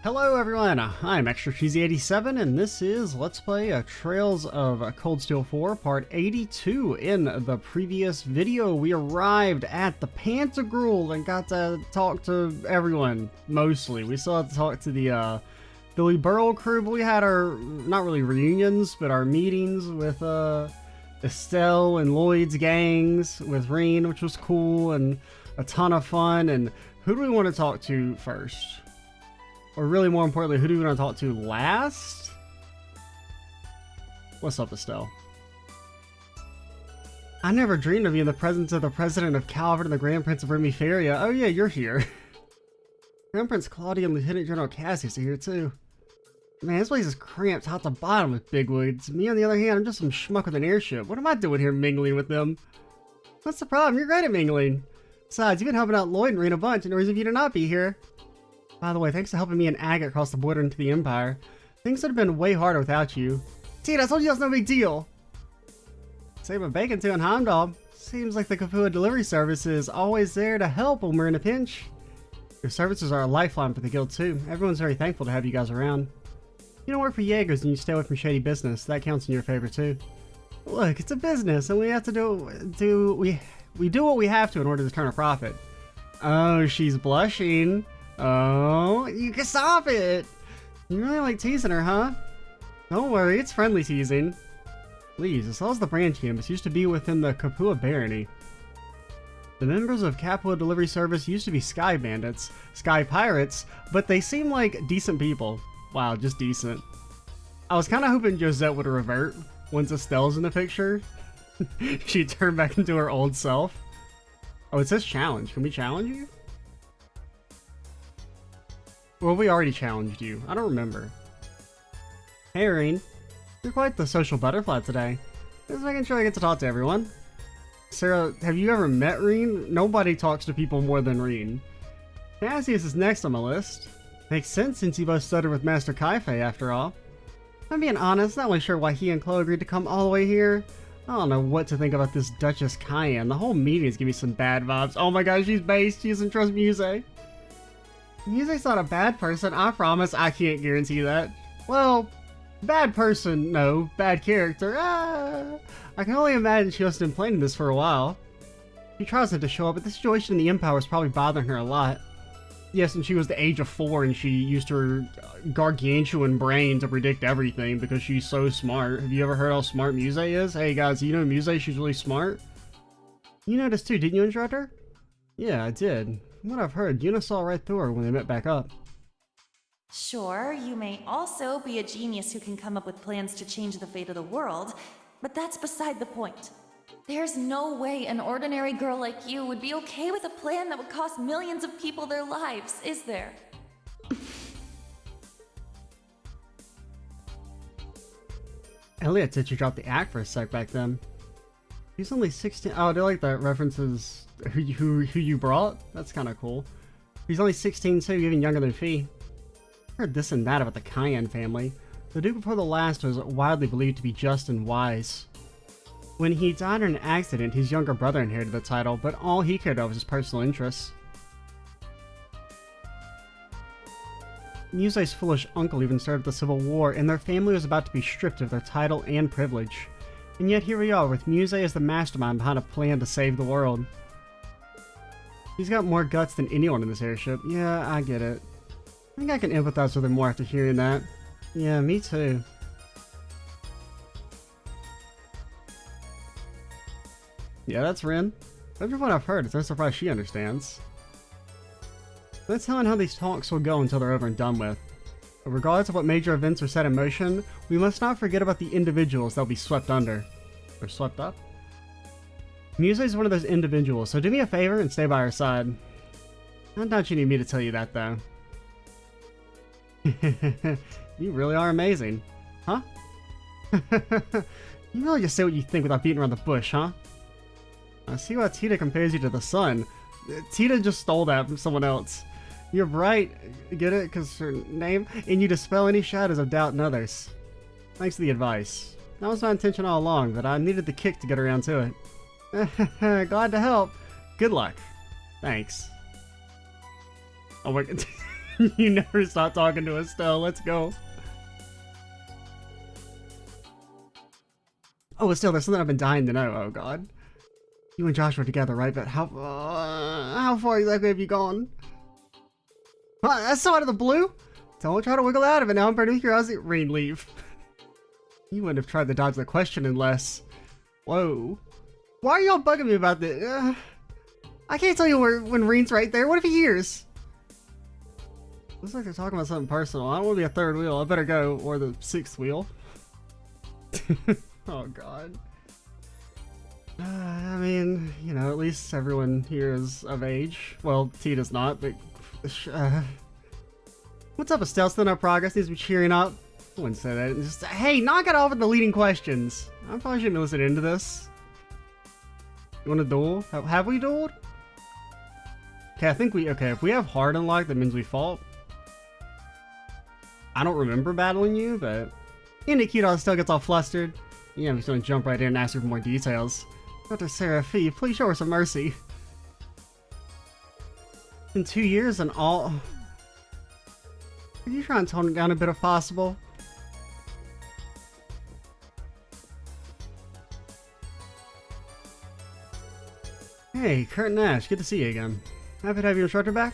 Hello everyone, I'm Extra Cheesy 87 and this is Let's Play Trails of Cold Steel 4 Part 82. In the previous video, we arrived at the Pantagurel and got to talk to everyone, mostly. We still had to talk to the Billy Burrell crew, but we had our, not really reunions, but our meetings with Estelle and Lloyd's gangs, with Reen, which was cool and a ton of fun. And who do we want to talk to first? Or really more importantly, who do we want to talk to last? What's up, Estelle? I never dreamed of being in the presence of the President of Calvert and the Grand Prince of Remiferia. Oh yeah, you're here. Grand Prince Claudia and Lieutenant General Cassius are here too. Man, this place is cramped top to bottom with bigwigs. Me on the other hand, I'm just some schmuck with an airship. What am I doing here mingling with them? What's the problem? You're great at mingling. Besides, you've been helping out Lloyd and Reen a bunch, and no reason for you to not be here. By the way, thanks for helping me and Agate cross the border into the Empire. Things would have been way harder without you. Tina, I told you that's no big deal. Saving bacon too in Heimdall. Seems like the Kapua delivery service is always there to help when we're in a pinch. Your services are a lifeline for the guild too. Everyone's very thankful to have you guys around. You don't work for Jaegers and you stay away from shady business. That counts in your favor too. Look, it's a business and we have to we do what we have to in order to turn a profit. Oh, she's blushing. Oh, you can stop it! You really like teasing her, huh? Don't worry, it's friendly teasing. Please, as well as the branch campus used to be within the Kapua barony. The members of Kapua Delivery Service used to be Sky Bandits, Sky Pirates, but they seem like decent people. Wow, just decent. I was kind of hoping Josette would revert once Estelle's in the picture. She'd turn back into her old self. Oh, it says challenge. Can we challenge you? Well, we already challenged you. I don't remember. Hey, Reen. You're quite the social butterfly today. Just making sure I get to talk to everyone. Sarah, have you ever met Reen? Nobody talks to people more than Reen. Cassius is next on my list. Makes sense since you both studied with Master Kaifei after all. I'm being honest, not really sure why he and Chloe agreed to come all the way here. I don't know what to think about this Duchess Cayenne. The whole meeting is giving me some bad vibes. Oh my god, she's based. She doesn't trust Muse. Muse's not a bad person, I promise. I can't guarantee that. Well, bad person, no. Bad character, I can only imagine she must have been planning this for a while. She tries not to show up, but the situation in the Empire was probably bothering her a lot. Yes, and she was the age of 4 and she used her gargantuan brain to predict everything because she's so smart. Have you ever heard how smart Muse is? Hey guys, you know Muse? She's really smart. You noticed too, didn't you, Instructor? Yeah, I did. From what I've heard, Yuna saw right through her when they met back up. Sure, you may also be a genius who can come up with plans to change the fate of the world, but that's beside the point. There's no way an ordinary girl like you would be okay with a plan that would cost millions of people their lives, is there? Elliot said you dropped the act for a sec back then. He's only 16. Oh, do you like that references who you brought? That's kind of cool. He's only 16 too, even younger than Fee. Heard this and that about the Cayenne family. The Duke before the last was widely believed to be just and wise. When he died in an accident, his younger brother inherited the title, but all he cared about was his personal interests. Muse's foolish uncle even started the Civil War, and their family was about to be stripped of their title and privilege. And yet here we are, with Muse as the mastermind behind a plan to save the world. He's got more guts than anyone in this airship. Yeah, I get it. I think I can empathize with him more after hearing that. Yeah, me too. Yeah, that's Rin. Every what I've heard, it's no surprise she understands. Let's tell him how these talks will go until they're over and done with. But regardless of what major events are set in motion, we must not forget about the individuals that will be swept under. Or swept up? Muse is one of those individuals, so do me a favor and stay by her side. I doubt you need me to tell you that, though. You really are amazing. Huh? You really just say what you think without beating around the bush, huh? I see why Tita compares you to the sun. Tita just stole that from someone else. You're bright, get it? Because her name? And you dispel any shadows of doubt in others. Thanks for the advice. That was my intention all along, but I needed the kick to get around to it. Glad to help. Good luck. Thanks. Oh my god. You never stop talking to Estelle. Let's go. Oh, Estelle, there's something I've been dying to know. Oh, God. You and Josh were together, right? But how far exactly have you gone? Huh, that's so out of the blue. Don't try to wiggle out of it now. I'm burning curiosity. Rain, leave. You wouldn't have tried to dodge the question unless... Whoa. Why are y'all bugging me about this? I can't tell you when Rain's right there. What if he hears? Looks like they're talking about something personal. I don't want to be a third wheel. I better go. Or the sixth wheel. Oh, God. I mean, you know, at least everyone here is of age. Well, Tita's not, but... What's up, Estelle? Still no progress? Needs to be cheering up? I wouldn't say that. Just, hey, knock it off with the leading questions. I probably shouldn't listen into this. You want to duel? Have we dueled? Okay, I think we... Okay, if we have hard unlocked, that means we fought. I don't remember battling you, but... Nikita still gets all flustered. Yeah, I'm just gonna jump right in and ask her for more details. Dr. Seraphi, please show her some mercy. In 2 years and all... Could you try and tone it down a bit if possible? Hey, Kurt and Ash, good to see you again. Happy to have your instructor back?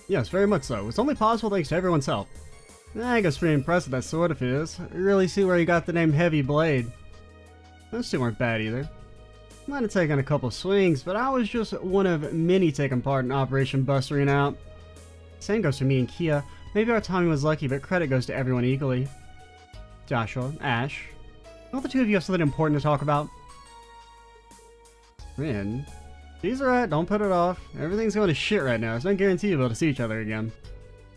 Yes, very much so. It's only possible thanks to everyone's help. I guess pretty impressed with that sword of his. I really see where he got the name Heavy Blade. Those two weren't bad either. Might have taken a couple swings, but I was just one of many taking part in Operation Bustering Out. Same goes for me and Kia. Maybe our timing was lucky, but credit goes to everyone equally. Joshua, Ash, don't the two of you have something important to talk about? Rin, she's alright, don't put it off. Everything's going to shit right now. It's not guaranteed you'll be able to see each other again.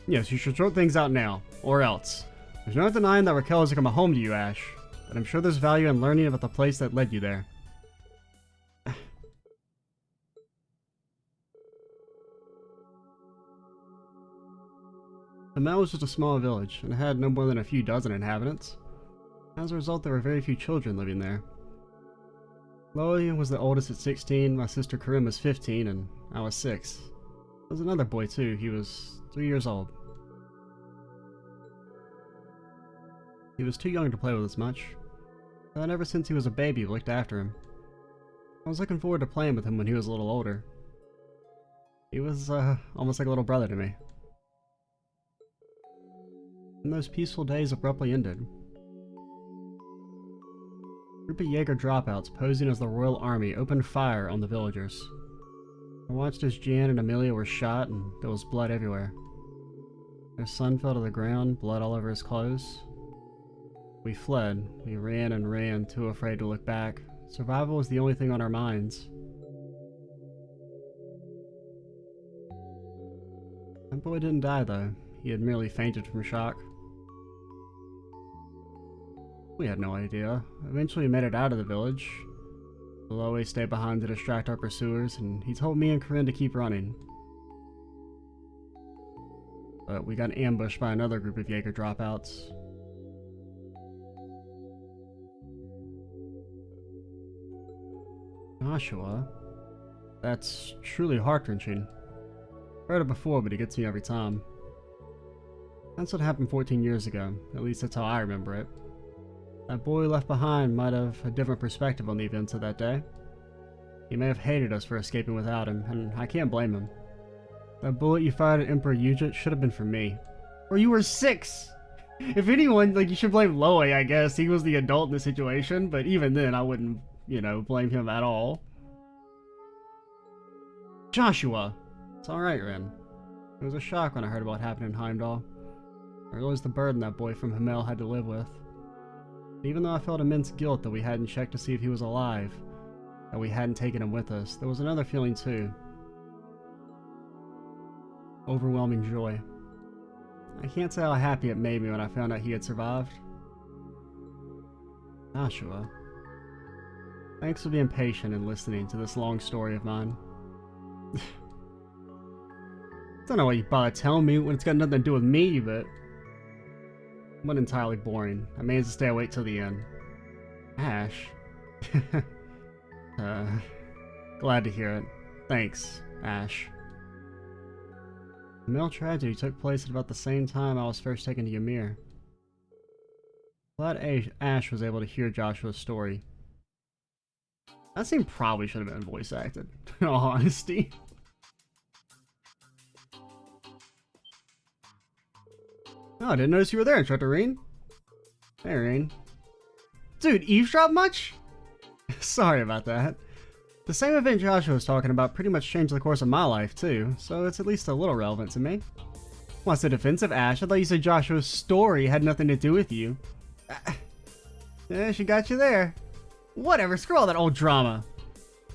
Yes, you should sort things out now, or else. There's no denying that Raquel has become a home to you, Ash, but I'm sure there's value in learning about the place that led you there. Hamel was just a small village, and it had no more than a few dozen inhabitants. As a result, there were very few children living there. Chloe was the oldest at 16, my sister Karim was 15, and I was 6. There was another boy too, he was 3 years old. He was too young to play with us much, but ever since he was a baby, we looked after him. I was looking forward to playing with him when he was a little older. He was, almost like a little brother to me. And those peaceful days abruptly ended. A group of Jaeger dropouts posing as the Royal Army opened fire on the villagers. I watched as Jan and Amelia were shot and there was blood everywhere. Their son fell to the ground, blood all over his clothes. We fled. We ran and ran, too afraid to look back. Survival was the only thing on our minds. That boy didn't die though. He had merely fainted from shock. We had no idea. Eventually we made it out of the village. Loe stayed behind to distract our pursuers, and he told me and Corinne to keep running. But we got ambushed by another group of Jaeger dropouts. Joshua? That's truly heart-wrenching. I've heard it before, but it gets me every time. That's what happened 14 years ago. At least that's how I remember it. That boy left behind might have a different perspective on the events of that day. He may have hated us for escaping without him, and I can't blame him. That bullet you fired at Emperor Yujit should have been for me. Or you were 6! If anyone, you should blame Loe, I guess. He was the adult in the situation, but even then, I wouldn't, blame him at all. Joshua! It's alright, Ren. It was a shock when I heard about what happened in Heimdall. I realized the burden that boy from Hamel had to live with. Even though I felt immense guilt that we hadn't checked to see if he was alive, that we hadn't taken him with us, there was another feeling too. Overwhelming joy. I can't say how happy it made me when I found out he had survived. Joshua. Thanks for being patient and listening to this long story of mine. Don't know why you bother telling me when it's got nothing to do with me, but... it wasn't entirely boring. I managed to stay awake till the end. Ash. Glad to hear it. Thanks, Ash. The male tragedy took place at about the same time I was first taken to Ymir. Glad Ash was able to hear Joshua's story. That scene probably should have been voice acted, in all honesty. Oh, I didn't notice you were there, Instructor Rain. Hey, Rain. Dude, eavesdrop much? Sorry about that. The same event Joshua was talking about pretty much changed the course of my life, too, so it's at least a little relevant to me. What's the defense of Ash? I thought you said Joshua's story had nothing to do with you. Yeah, she got you there. Whatever, screw all that old drama.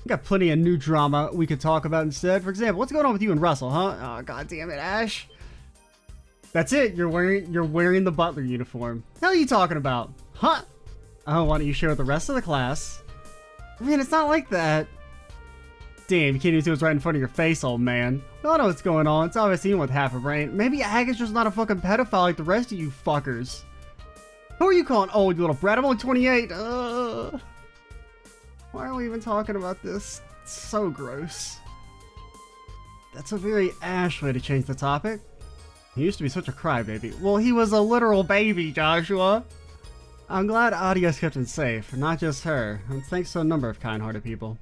We got plenty of new drama we could talk about instead. For example, what's going on with you and Russell, huh? Oh, god damn it, Ash. That's it, you're wearing the butler uniform. The hell are you talking about? Huh? Oh, why don't you share with the rest of the class? Man, it's not like that. Damn, you can't even see what's right in front of your face, old man. We all know what's going on. It's obviously even with half a brain. Maybe Agate's just not a fucking pedophile like the rest of you fuckers. Who are you calling old, you little brat? I'm only 28. Why are we even talking about this? It's so gross. That's a very Ash way to change the topic. He used to be such a crybaby. Well, he was a literal baby, Joshua. I'm glad Adios kept him safe, not just her, and thanks to a number of kind-hearted people.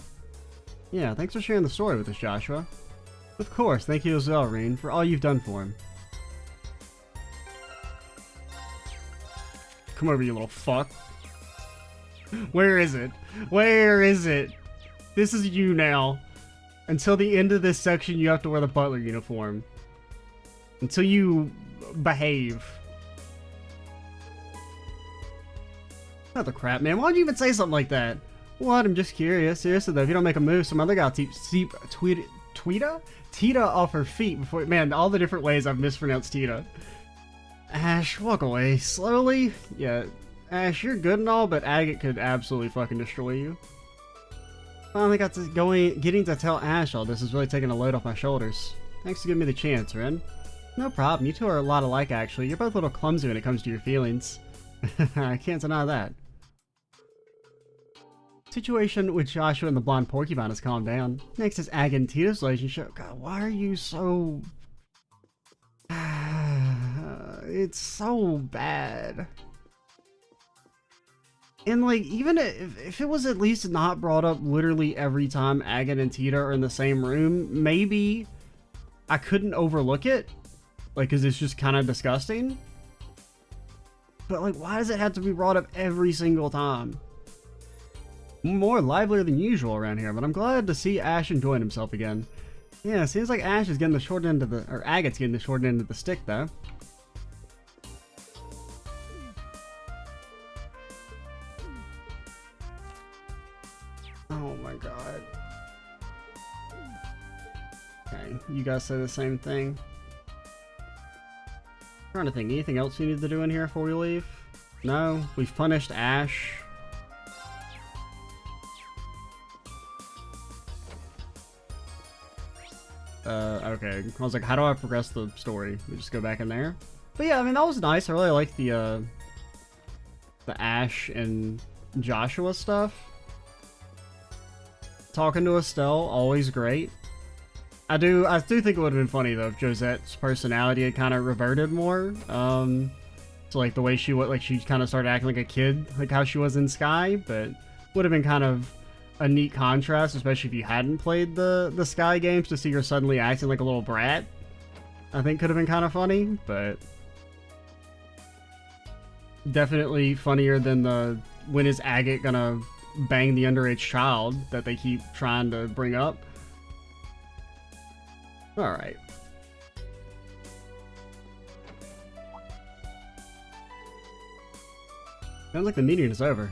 Yeah, thanks for sharing the story with us, Joshua. Of course, thank you as well, Reen, for all you've done for him. Come over, you little fuck. Where is it? Where is it? This is you now. Until the end of this section, you have to wear the butler uniform. Until you behave. Not the crap, man. Why'd you even say something like that? What? I'm just curious. Seriously, though, if you don't make a move, some other guy will keep Tita off her feet before... Man, all the different ways I've mispronounced Tita. Ash, walk away. Slowly? Yeah. Ash, you're good and all, but Agate could absolutely fucking destroy you. Finally got to getting to tell Ash all this is really taking a load off my shoulders. Thanks for giving me the chance, Ren. No problem. You two are a lot alike, actually. You're both a little clumsy when it comes to your feelings. I can't deny that. Situation with Joshua and the blonde porcupine has calmed down. Next is Ag and Tita's relationship. God, why are you so... It's so bad. And like, even if it was at least not brought up literally every time Agat and Tita are in the same room, maybe I couldn't overlook it. Like, cause it's just kind of disgusting. But like, why does it have to be brought up every single time? More livelier than usual around here, but I'm glad to see Ash enjoying himself again. Yeah, it seems like Ash is getting the short end of the, or Agat's getting the short end of the stick though. Oh my god. Okay, you guys say the same thing. I'm trying to think, anything else we need to do in here before we leave? No, we've punished Ash. Okay. I was like, how do I progress the story? We just go back in there? But yeah, I mean, that was nice. I really like the Ash and Joshua stuff. Talking to Estelle, always great. I do think it would have been funny, though, if Josette's personality had kind of reverted more. So, like, the way she kind of started acting like a kid, like how she was in Sky, but would have been kind of a neat contrast, especially if you hadn't played the Sky games, to see her suddenly acting like a little brat. I think could have been kind of funny, but definitely funnier than the when is Agate gonna bang the underage child that they keep trying to bring up. Alright. Sounds like the meeting is over.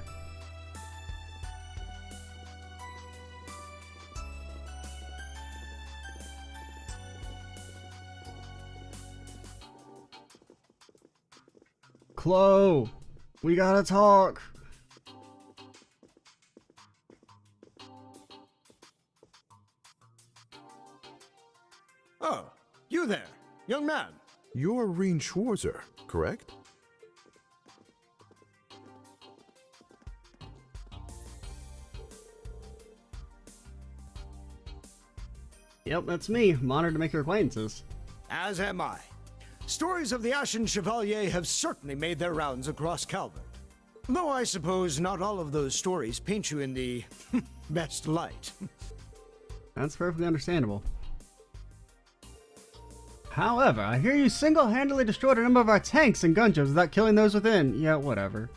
Chloe, we gotta talk. Oh, you there, young man. You're Reen Schwarzer, correct? Yep, that's me. I'm honored to make your acquaintances. As am I. Stories of the Ashen Chevalier have certainly made their rounds across Calvert. Though I suppose not all of those stories paint you in the best light. That's perfectly understandable. However, I hear you single-handedly destroyed a number of our tanks and gun ships without killing those within. Yeah, whatever.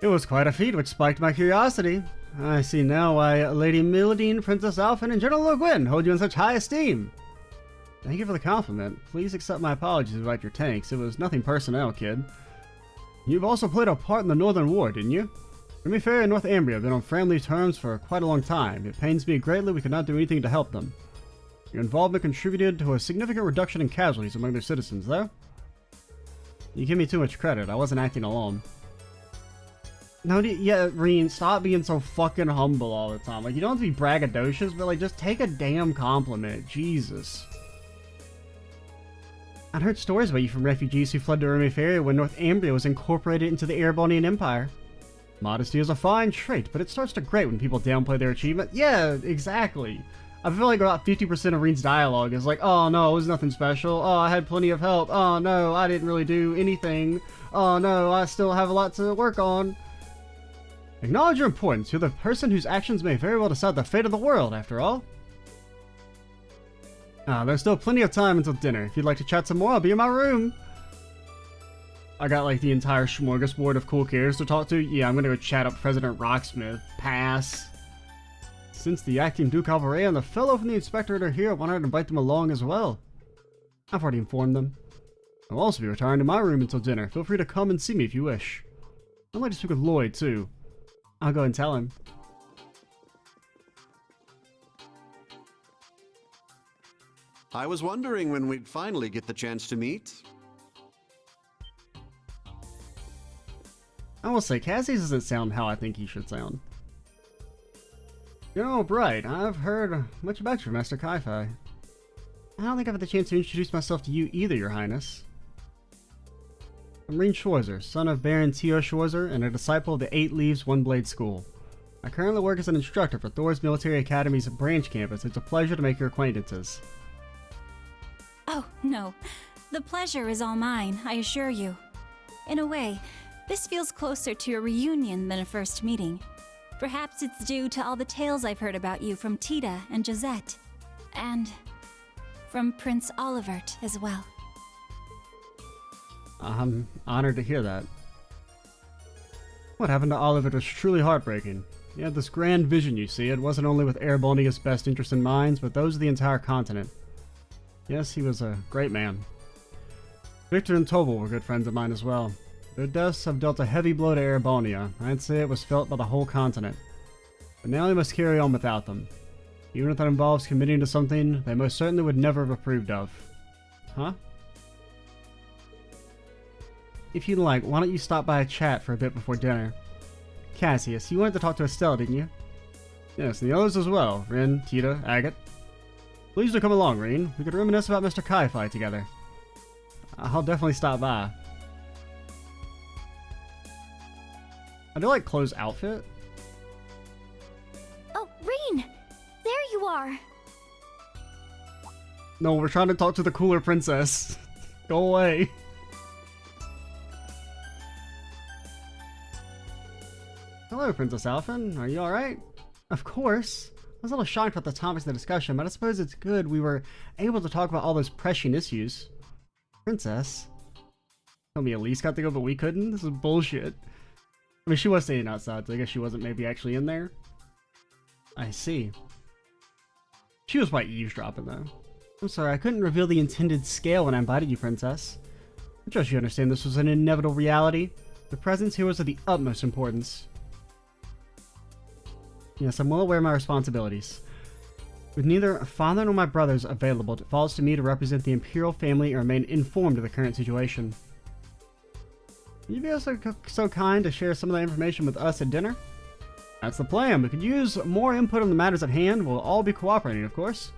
It was quite a feat which spiked my curiosity. I see now why Lady Milladine, Princess Alphen, and General Le Guin hold you in such high esteem. Thank you for the compliment. Please accept my apologies about your tanks. It was nothing personnel, kid. You've also played a part in the Northern War, didn't you? Remy Fair and Northumbria have been on friendly terms for quite a long time. It pains me greatly we could not do anything to help them. Your involvement contributed to a significant reduction in casualties among their citizens, though. You give me too much credit. I wasn't acting alone. No, yeah, Reen, stop being so fucking humble all the time. Like, you don't have to be braggadocious, but, like, just take a damn compliment. Jesus. I'd heard stories about you from refugees who fled to Remiferia when Northumbria was incorporated into the Erebonian Empire. Modesty is a fine trait, but it starts to grate when people downplay their achievement. Yeah, exactly. I feel like about 50% of Reen's dialogue is like, oh no, it was nothing special. Oh, I had plenty of help. Oh no, I didn't really do anything. Oh no, I still have a lot to work on. Acknowledge your importance. You're the person whose actions may very well decide the fate of the world, after all. There's still plenty of time until dinner. If you'd like to chat some more, I'll be in my room. I got like the entire smorgasbord of cool characters to talk to. Yeah, I'm gonna go chat up President Rocksmith. Pass. Since the acting Duke Alvarez and the fellow from the Inspectorate are here, I wanted to invite them along as well. I've already informed them. I'll also be retiring to my room until dinner. Feel free to come and see me if you wish. I'd like to speak with Lloyd, too. I'll go and tell him. I was wondering when we'd finally get the chance to meet. I will say, Cassie's doesn't sound how I think he should sound. General Bright, I've heard much about you, Master Kai-Fi. I don't think I've had the chance to introduce myself to you either, Your Highness. I'm Reen Schwarzer, son of Baron Tio Schwarzer and a disciple of the 8 Leaves, One Blade School. I currently work as an instructor for Thor's Military Academy's branch campus. It's a pleasure to make your acquaintances. Oh, no. The pleasure is all mine, I assure you. In a way, this feels closer to a reunion than a first meeting. Perhaps it's due to all the tales I've heard about you from Tita and Josette. And from Prince Olivert as well. I'm honored to hear that. What happened to Olivert was truly heartbreaking. He had this grand vision, you see. It wasn't only with Erebonia's best interests in mind, but those of the entire continent. Yes, he was a great man. Victor and Tobel were good friends of mine as well. Their deaths have dealt a heavy blow to Erebonia. I'd say it was felt by the whole continent. But now we must carry on without them. Even if that involves committing to something they most certainly would never have approved of. Huh? If you'd like, why don't you stop by a chat for a bit before dinner? Cassius, you wanted to talk to Estelle, didn't you? Yes, and the others as well. Rin, Tita, Agate. Please do come along, Reen. We could reminisce about Mr. Kai-Fi together. I'll definitely stop by. I do like Chloe's outfit. Oh, Reen! There you are! No, we're trying to talk to the cooler princess. Go away. Hello, Princess Alphen. Are you alright? Of course. I was a little shocked about the topics of the discussion, but I suppose it's good we were able to talk about all those pressing issues. Princess? Told me Elise got to go, but we couldn't? This is bullshit. I mean, she was standing outside, so I guess she wasn't maybe actually in there. I see. She was quite eavesdropping, though. I'm sorry, I couldn't reveal the intended scale when I invited you, Princess. I trust you understand this was an inevitable reality. The presence here was of the utmost importance. Yes, I'm well aware of my responsibilities. With neither father nor my brothers available, it falls to me to represent the Imperial family and remain informed of the current situation. Will you be so kind to share some of that information with us at dinner? That's the plan. We could use more input on the matters at hand. We'll all be cooperating, of course.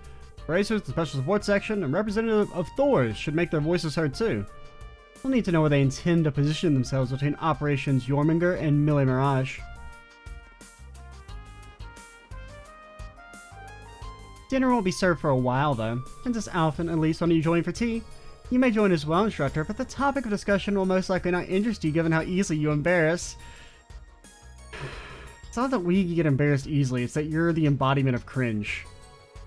Racers, the Special Support Section, and representatives of Thor's should make their voices heard too. We'll need to know where they intend to position themselves between Operations Jormungandr and Mille Mirage. Dinner won't be served for a while, though. Princess Alphen and Elise want you to join for tea. You may join as well, instructor, but the topic of discussion will most likely not interest you given how easily you embarrass. It's not that we get embarrassed easily, it's that you're the embodiment of cringe.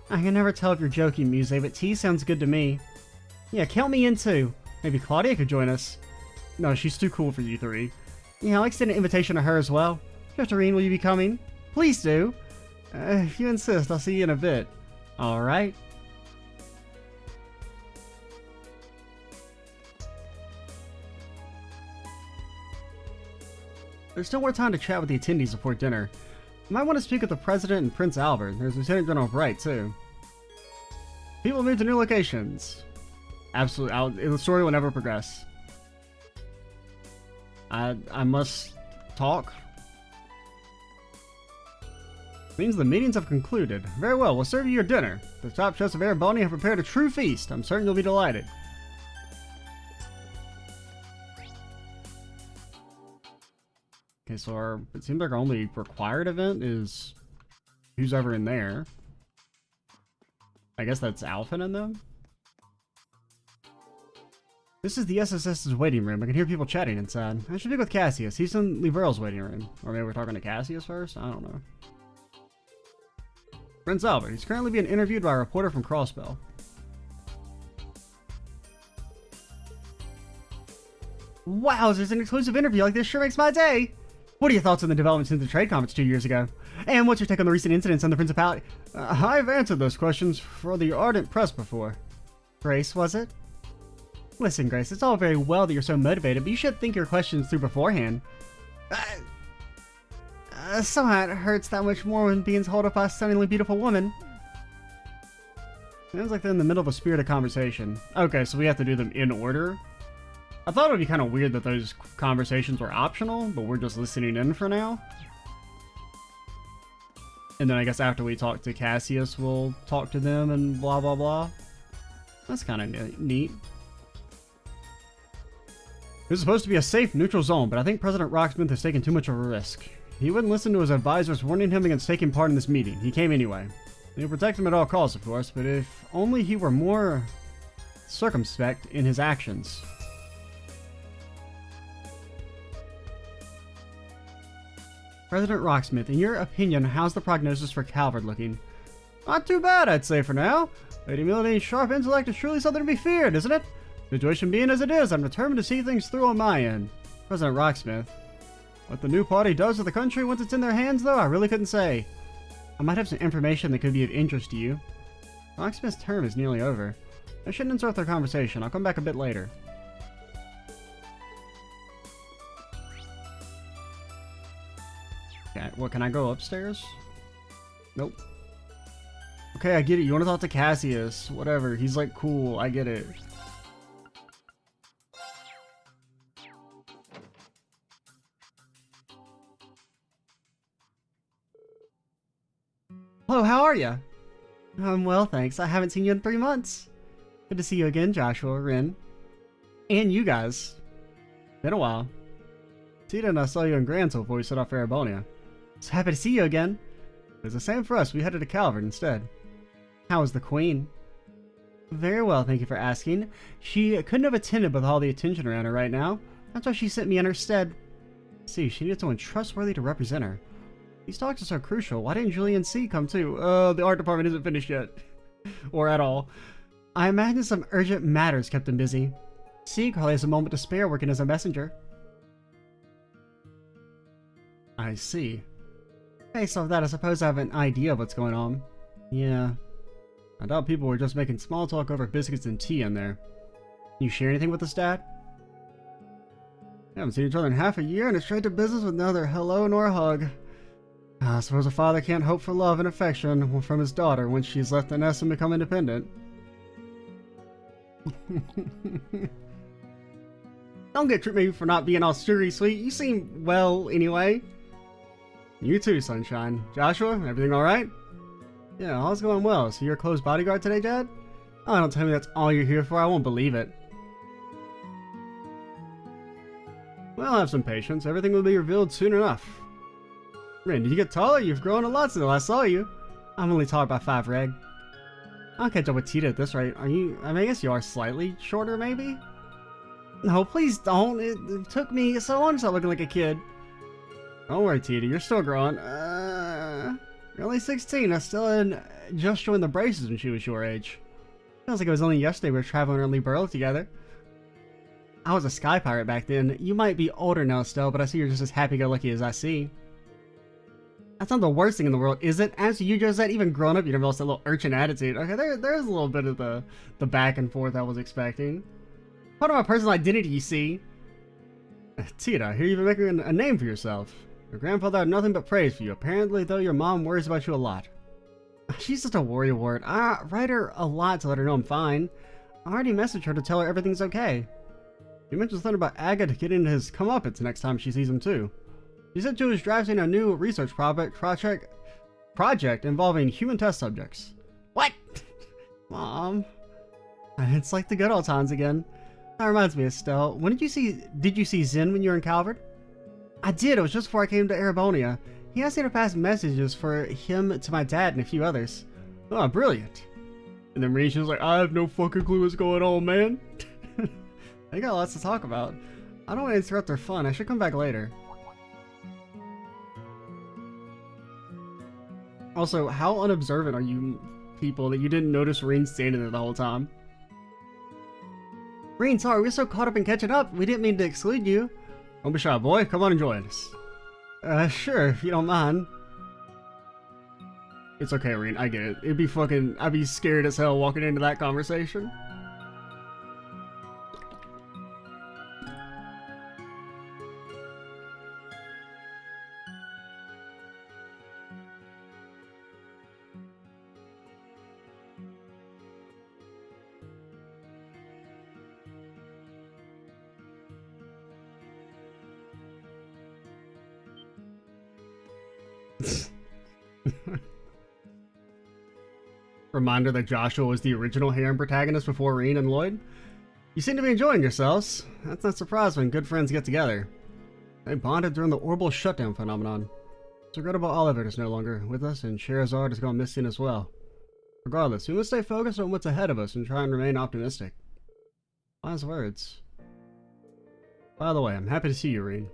I can never tell if you're joking, Muse, but tea sounds good to me. Yeah, count me in too. Maybe Claudia could join us. No, she's too cool for you three. Yeah, I'll extend an invitation to her as well. Jeftarine, will you be coming? Please do. If you insist, I'll see you in a bit. Alright. There's still more time to chat with the attendees before dinner. You might want to speak with the President and Prince Albert. There's Lieutenant General Bright, too. People move to new locations. Absolutely. The story will never progress. I must talk. Means the meetings have concluded. Very well, we'll serve you your dinner. The top chefs of Erebonia have prepared a true feast. I'm certain you'll be delighted. Okay, so it seems like our only required event is who's ever in there. I guess that's Alphen in them. This is the SSS's waiting room. I can hear people chatting inside. I should be with Cassius. He's in Liberal's waiting room. Or maybe we're talking to Cassius first? I don't know. Prince Albert. He's currently being interviewed by a reporter from Crossbell. Wow, there's an exclusive interview like this sure makes my day! What are your thoughts on the developments since the trade conference 2 years ago? And what's your take on the recent incidents on the Principality? I've answered those questions for the ardent press before. Grace, was it? Listen, Grace, it's all very well that you're so motivated, but you should think your questions through beforehand. Somehow it hurts that much more when being told up by a stunningly beautiful woman. Sounds like they're in the middle of a spirited conversation. Okay, so we have to do them in order. I thought it would be kind of weird that those conversations were optional, but we're just listening in for now. And then I guess after we talk to Cassius, we'll talk to them and blah blah blah. That's kind of neat. This is supposed to be a safe, neutral zone, but I think President Rocksmith has taken too much of a risk. He wouldn't listen to his advisors warning him against taking part in this meeting. He came anyway. He'll protect him at all costs, of course, but if only he were more circumspect in his actions. President Rocksmith, in your opinion, how's the prognosis for Calvert looking? Not too bad, I'd say, for now. Lady Melody's sharp intellect is truly something to be feared, isn't it? Situation being as it is, I'm determined to see things through on my end. President Rocksmith. What the new party does to the country once it's in their hands, though, I really couldn't say. I might have some information that could be of interest to you. Rocksmith's term is nearly over. I shouldn't interrupt their conversation. I'll come back a bit later. Okay, what, can I go upstairs? Nope. Okay, I get it. You want to talk to Cassius. Whatever. He's like cool. I get it. Hello, how are you? I'm well, thanks. I haven't seen you in 3 months. Good to see you again, Joshua, Rin. And you guys. Been a while. Tita and I saw you in Granville before we set off for Erebonia. So happy to see you again. It was the same for us. We headed to Calvert instead. How was the Queen? Very well, thank you for asking. She couldn't have attended with all the attention around her right now. That's why she sent me in her stead. See, she needed someone trustworthy to represent her. These talks are so crucial. Why didn't Julian C. come too? The art department isn't finished yet. Or at all. I imagine some urgent matters kept him busy. C. probably has a moment to spare working as a messenger. I see. Based off that, I suppose I have an idea of what's going on. Yeah. I doubt people were just making small talk over biscuits and tea in there. You share anything with us, Dad? We haven't seen each other in half a year and it's straight to business with neither hello nor a hug. I suppose a father can't hope for love and affection from his daughter once she's left the nest and become independent. Don't get me for not being all sugary sweet. You seem well anyway. You too, Sunshine. Joshua, everything alright? Yeah, all's going well. So you're a close bodyguard today, Dad? Oh, don't tell me that's all you're here for. I won't believe it. Well, have some patience. Everything will be revealed soon enough. Rin, did you get taller? You've grown a lot since I last saw you. I'm only taller by 5 reg. I'll catch up with Tita at this rate. Are you... I mean, I guess you are slightly shorter, maybe? No, please don't. It took me so long to stop looking like a kid. Don't worry, Tita. You're still growing. You're only 16. I still hadn't just joined the braces when she was your age. Feels like it was only yesterday we were traveling around Burrow together. I was a sky pirate back then. You might be older now still, but I see you're just as happy-go-lucky as I see. That's not the worst thing in the world, is it? As you just said, even grown up, you never lost that little urchin attitude. Okay, there's a little bit of the back and forth I was expecting. Part of my personal identity, you see. Tita, I hear you've been making a name for yourself. Your grandfather had nothing but praise for you. Apparently, though, your mom worries about you a lot. She's just a worry wart. I write her a lot to let her know I'm fine. I already messaged her to tell her everything's okay. She mentioned something about Aga to get into his comeuppance next time she sees him too. She said she was drafting a new research project involving human test subjects. What? Mom. It's like the good old times again. That reminds me, Estelle. Did you see Zen when you were in Calvert? I did. It was just before I came to Erebonia. He asked me to pass messages for him to my dad and a few others. Oh, brilliant. And then Marisha was like, I have no fucking clue what's going on, man. They got lots to talk about. I don't want to interrupt their fun. I should come back later. Also, how unobservant are you people that you didn't notice Reen standing there the whole time? Reen, sorry, we're so caught up in catching up. We didn't mean to exclude you. Don't be shy, boy. Come on and join us. Sure, if you don't mind. It's okay, Reen. I get it. I'd be scared as hell walking into that conversation. Reminder that Joshua was the original harem protagonist before Reen and Lloyd. You seem to be enjoying yourselves. That's not surprising when good friends get together. They bonded during the orbital shutdown phenomenon. It's regrettable Oliver is no longer with us, and Sherazard has gone missing as well. Regardless, we must stay focused on what's ahead of us and try and remain optimistic. Wise words. By the way, I'm happy to see you, Reen.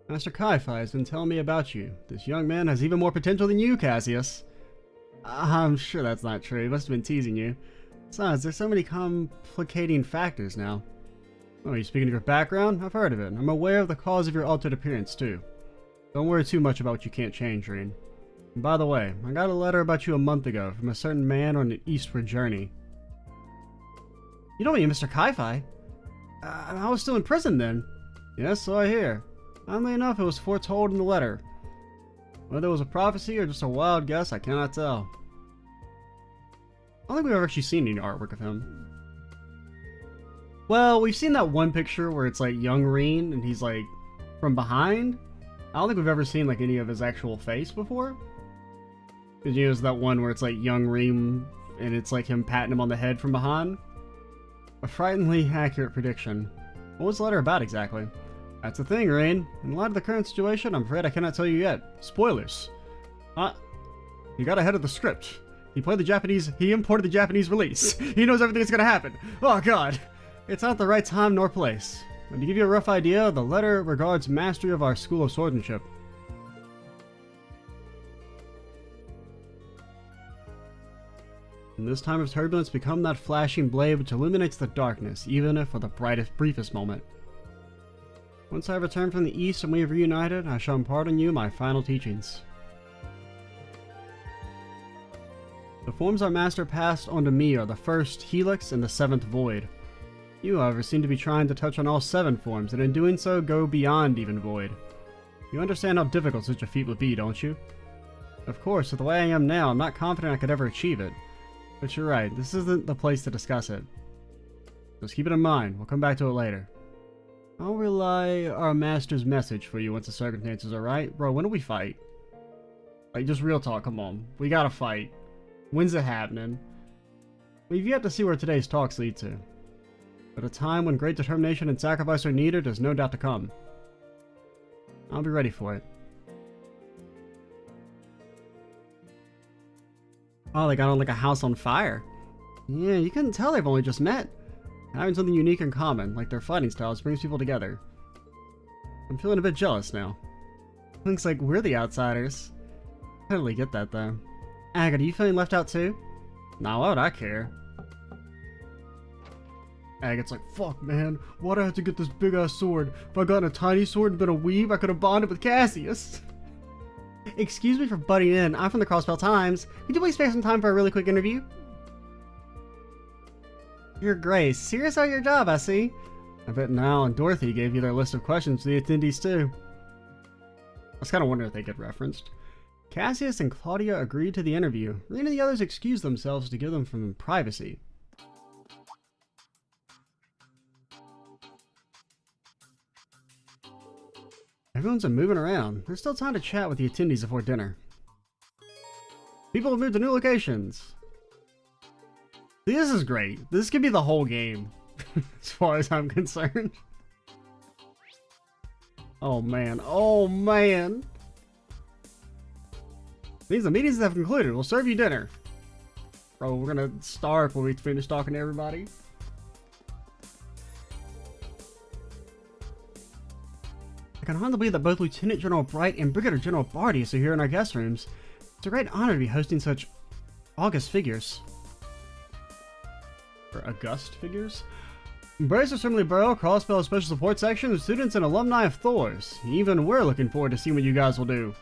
Master Kai-Fi has been telling me about you. This young man has even more potential than you, Cassius. I'm sure that's not true. He must have been teasing you. Besides, there's so many complicating factors now. Oh, are you speaking of your background? I've heard of it. I'm aware of the cause of your altered appearance, too. Don't worry too much about what you can't change, Reen. And by the way, I got a letter about you a month ago from a certain man on an eastward journey. You don't mean Mr. Kai-Fi? I was still in prison then. Yes, so I hear. Oddly enough, it was foretold in the letter. Whether it was a prophecy or just a wild guess, I cannot tell. I don't think we've ever actually seen any artwork of him. Well, we've seen that one picture where it's like young Reen and he's like from behind. I don't think we've ever seen like any of his actual face before. Because you know, it's that one where it's like young Reen and it's like him patting him on the head from behind. A frighteningly accurate prediction. What was the letter about exactly? That's the thing, Reen. In light of the current situation, I'm afraid I cannot tell you yet. Spoilers. He got ahead of the script. He imported the Japanese release. He knows everything that's gonna happen. Oh god. It's not the right time nor place. And to give you a rough idea, the letter regards mastery of our school of swordsmanship. In this time of turbulence, become that flashing blade which illuminates the darkness, even if for the briefest moment. Once I return from the east and we have reunited, I shall impart on you my final teachings. The forms our master passed on to me are the first Helix and the seventh Void. You, however, seem to be trying to touch on all 7 forms, and in doing so, go beyond even Void. You understand how difficult such a feat would be, don't you? Of course, with the way I am now, I'm not confident I could ever achieve it. But you're right, this isn't the place to discuss it. Just keep it in mind, we'll come back to it later. I'll relay our master's message for you once the circumstances are right. Bro, when do we fight? Like, just real talk, come on. We gotta fight. When's it happening? We've yet to see where today's talks lead to. But a time when great determination and sacrifice are needed is no doubt to come. I'll be ready for it. Oh, they got on like a house on fire. Yeah, you couldn't tell they've only just met. Having something unique in common, like their fighting styles, brings people together. I'm feeling a bit jealous now. Looks like we're the outsiders. Totally get that though. Aga, are you feeling left out too? Nah, why would I care? Agate's like, fuck man, why'd I have to get this big ass sword? If I'd gotten a tiny sword and been a weeb, I could have bonded with Cassius. Excuse me for butting in, I'm from the Crossbell Times. Could you please spare some time for a really quick interview? Your Grace, serious about your job, I see. I bet Niall and Dorothy gave you their list of questions to the attendees too. I was kind of wondering if they get referenced. Cassius and Claudia agreed to the interview. Rena and the others excused themselves to give them some privacy. Everyone's moving around. There's still time to chat with the attendees before dinner. People have moved to new locations. This is great. This could be the whole game, as far as I'm concerned. Oh man, oh man. Means the meetings have concluded. We'll serve you dinner. Bro, we're gonna starve when we finish talking to everybody. I can hardly believe that both Lieutenant General Bright and Brigadier General Bardius are here in our guest rooms. It's a great honor to be hosting such august figures. Or august figures? Embrace Assembly Borough, Crossbell Special Support Section, the students and alumni of Thor's. Even we're looking forward to seeing what you guys will do.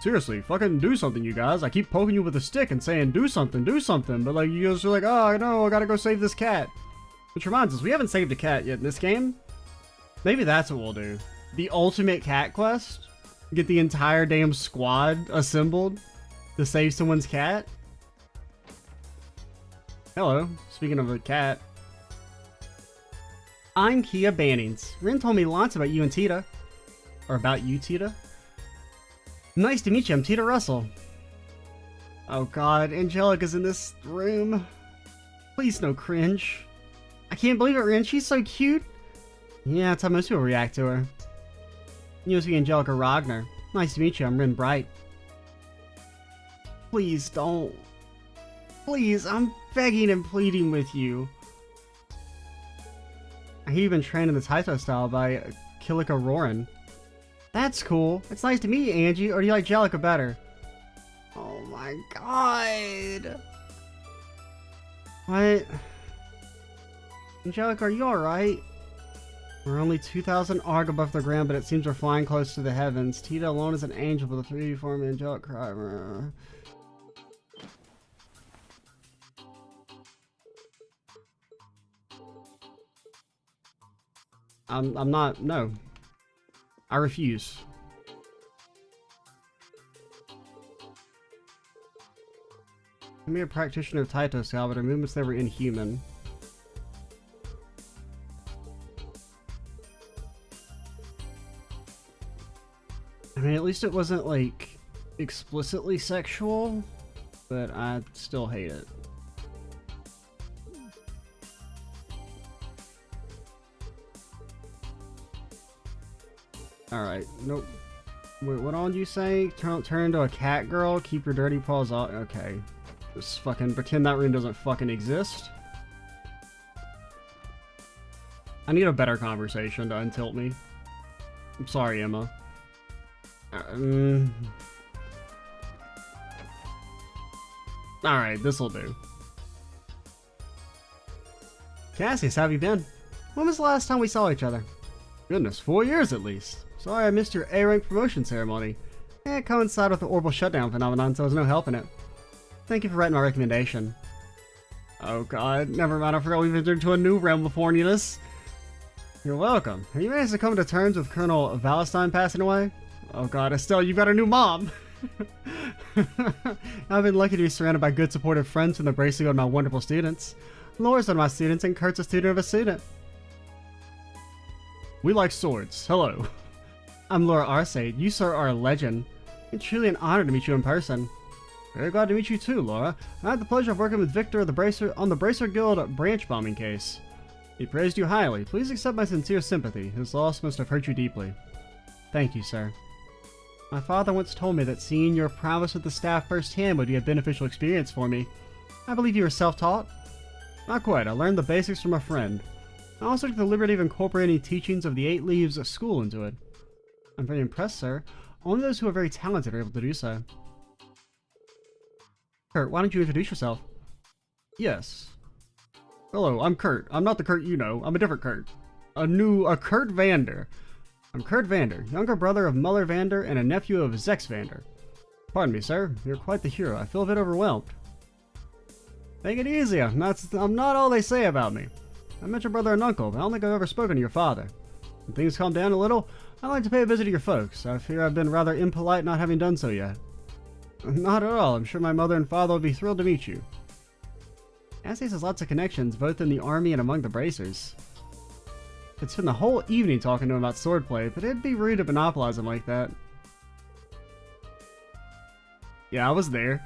Seriously, fucking do something, you guys. I keep poking you with a stick and saying, do something, but like, you guys are like, oh, no, I gotta go save this cat. Which reminds us, we haven't saved a cat yet in this game. Maybe that's what we'll do. The ultimate cat quest? Get the entire damn squad assembled to save someone's cat? Hello, speaking of a cat. I'm Kia Bannings. Rin told me lots about you and Tita. Or about you, Tita. Nice to meet you, I'm Tita Russell. Oh god, Angelica's in this room. Please no cringe. I can't believe it, Rin, she's so cute. Yeah, that's how most people react to her. You must be Angelica Ragnar. Nice to meet you, I'm Rin Bright. Please don't. Please, I'm begging and pleading with you. I hear you've been trained in the Taito style by Kilika Roran. That's cool. It's nice to meet you, Angie, or do you like Jellica better? Oh my god. What? Angelica, are you alright? We're only 2,000 arg above the ground, but it seems we're flying close to the heavens. Tita alone is an angel, but the 3D form angelic cry. I'm not, no. I refuse. I'm a practitioner of Taito style, but our movements there were inhuman. I mean, at least it wasn't, like, explicitly sexual, but I still hate it. Alright, nope. Wait, what all did you say? Turn into a cat girl, keep your dirty paws off. Okay. Just fucking pretend that room doesn't fucking exist. I need a better conversation to untilt me. I'm sorry, Emma. Alright, this'll do. Cassius, how have you been? When was the last time we saw each other? Goodness, 4 years at least. Sorry I missed your A-rank promotion ceremony. It coincided with the orbital shutdown phenomenon, so there's no help in it. Thank you for writing my recommendation. Oh god, never mind, I forgot we've entered into a new realm of horniness. You're welcome. Have you managed to come to terms with Colonel Valestine passing away? Oh god, Estelle, you've got a new mom! I've been lucky to be surrounded by good supportive friends from the Bracing of my wonderful students. Laura's one of my students and Kurt's a student of a student. We like swords. Hello. I'm Laura Arcade. You, sir, are a legend. It's truly an honor to meet you in person. Very glad to meet you too, Laura. I had the pleasure of working with Victor of the Bracer on the Bracer Guild branch bombing case. He praised you highly. Please accept my sincere sympathy. His loss must have hurt you deeply. Thank you, sir. My father once told me that seeing your prowess with the staff firsthand would be a beneficial experience for me. I believe you were self-taught? Not quite. I learned the basics from a friend. I also took the liberty of incorporating teachings of the 8 Leaves of School into it. I'm very impressed, sir. Only those who are very talented are able to do so. Kurt, why don't you introduce yourself? Yes. Hello, I'm Kurt. I'm not the Kurt you know. I'm a different Kurt. A Kurt Vander. I'm Kurt Vander, younger brother of Muller Vander and a nephew of Zex Vander. Pardon me, sir. You're quite the hero. I feel a bit overwhelmed. Take it easy. I'm not all they say about me. I met your brother and uncle, but I don't think I've ever spoken to your father. When things calm down a little, I'd like to pay a visit to your folks. I fear I've been rather impolite not having done so yet. Not at all. I'm sure my mother and father will be thrilled to meet you. Cassius has lots of connections, both in the army and among the bracers. Could spend the whole evening talking to him about swordplay, but it'd be rude to monopolize him like that. Yeah, I was there.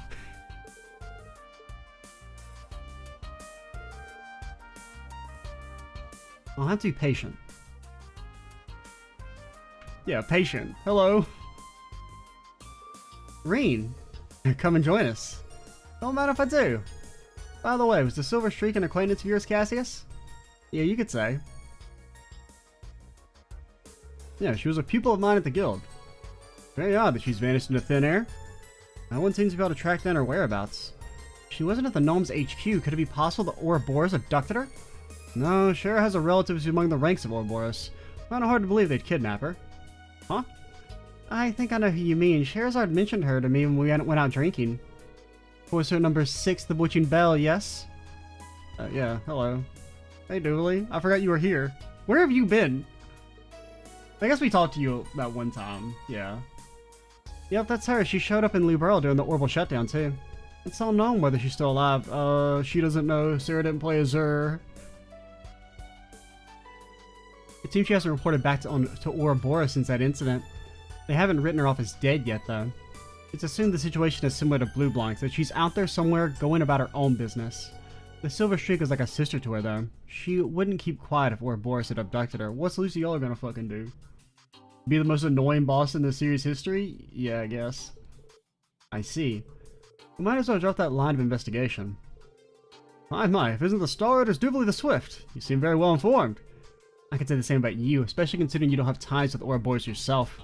I'll have to be patient. Yeah, patient. Hello. Reen, come and join us. Don't mind if I do. By the way, was the Silver Streak an acquaintance of yours, Cassius? Yeah, you could say. Yeah, she was a pupil of mine at the guild. Very odd that she's vanished into thin air. No one seems to be able to track down her whereabouts. If she wasn't at the Gnome's HQ, could it be possible that Ouroboros abducted her? No, Shara has a relative who's among the ranks of Ouroboros. Kinda hard to believe they'd kidnap her. Huh? I think I know who you mean. Sherazard mentioned her to me when we went out drinking. Was her number 6 the Witching Bell, yes? Yeah, hello. Hey, Dooley. I forgot you were here. Where have you been? I guess we talked to you that one time. Yeah. Yep, that's her. She showed up in Liberl during the Orbital shutdown, too. It's unknown whether she's still alive. She doesn't know. Sarah didn't play as her. It seems she hasn't reported back to Ouroboros since that incident. They haven't written her off as dead yet, though. It's assumed the situation is similar to Blue Blancs, that she's out there somewhere going about her own business. The Silver Streak is like a sister to her, though. She wouldn't keep quiet if Ouroboros had abducted her. What's Luciola gonna fucking do? Be the most annoying boss in the series' history? Yeah, I guess. I see. We might as well drop that line of investigation. My, if isn't the stalwart, it's Doobly the Swift. You seem very well informed. I can say the same about you, especially considering you don't have ties with Ouroboros yourself.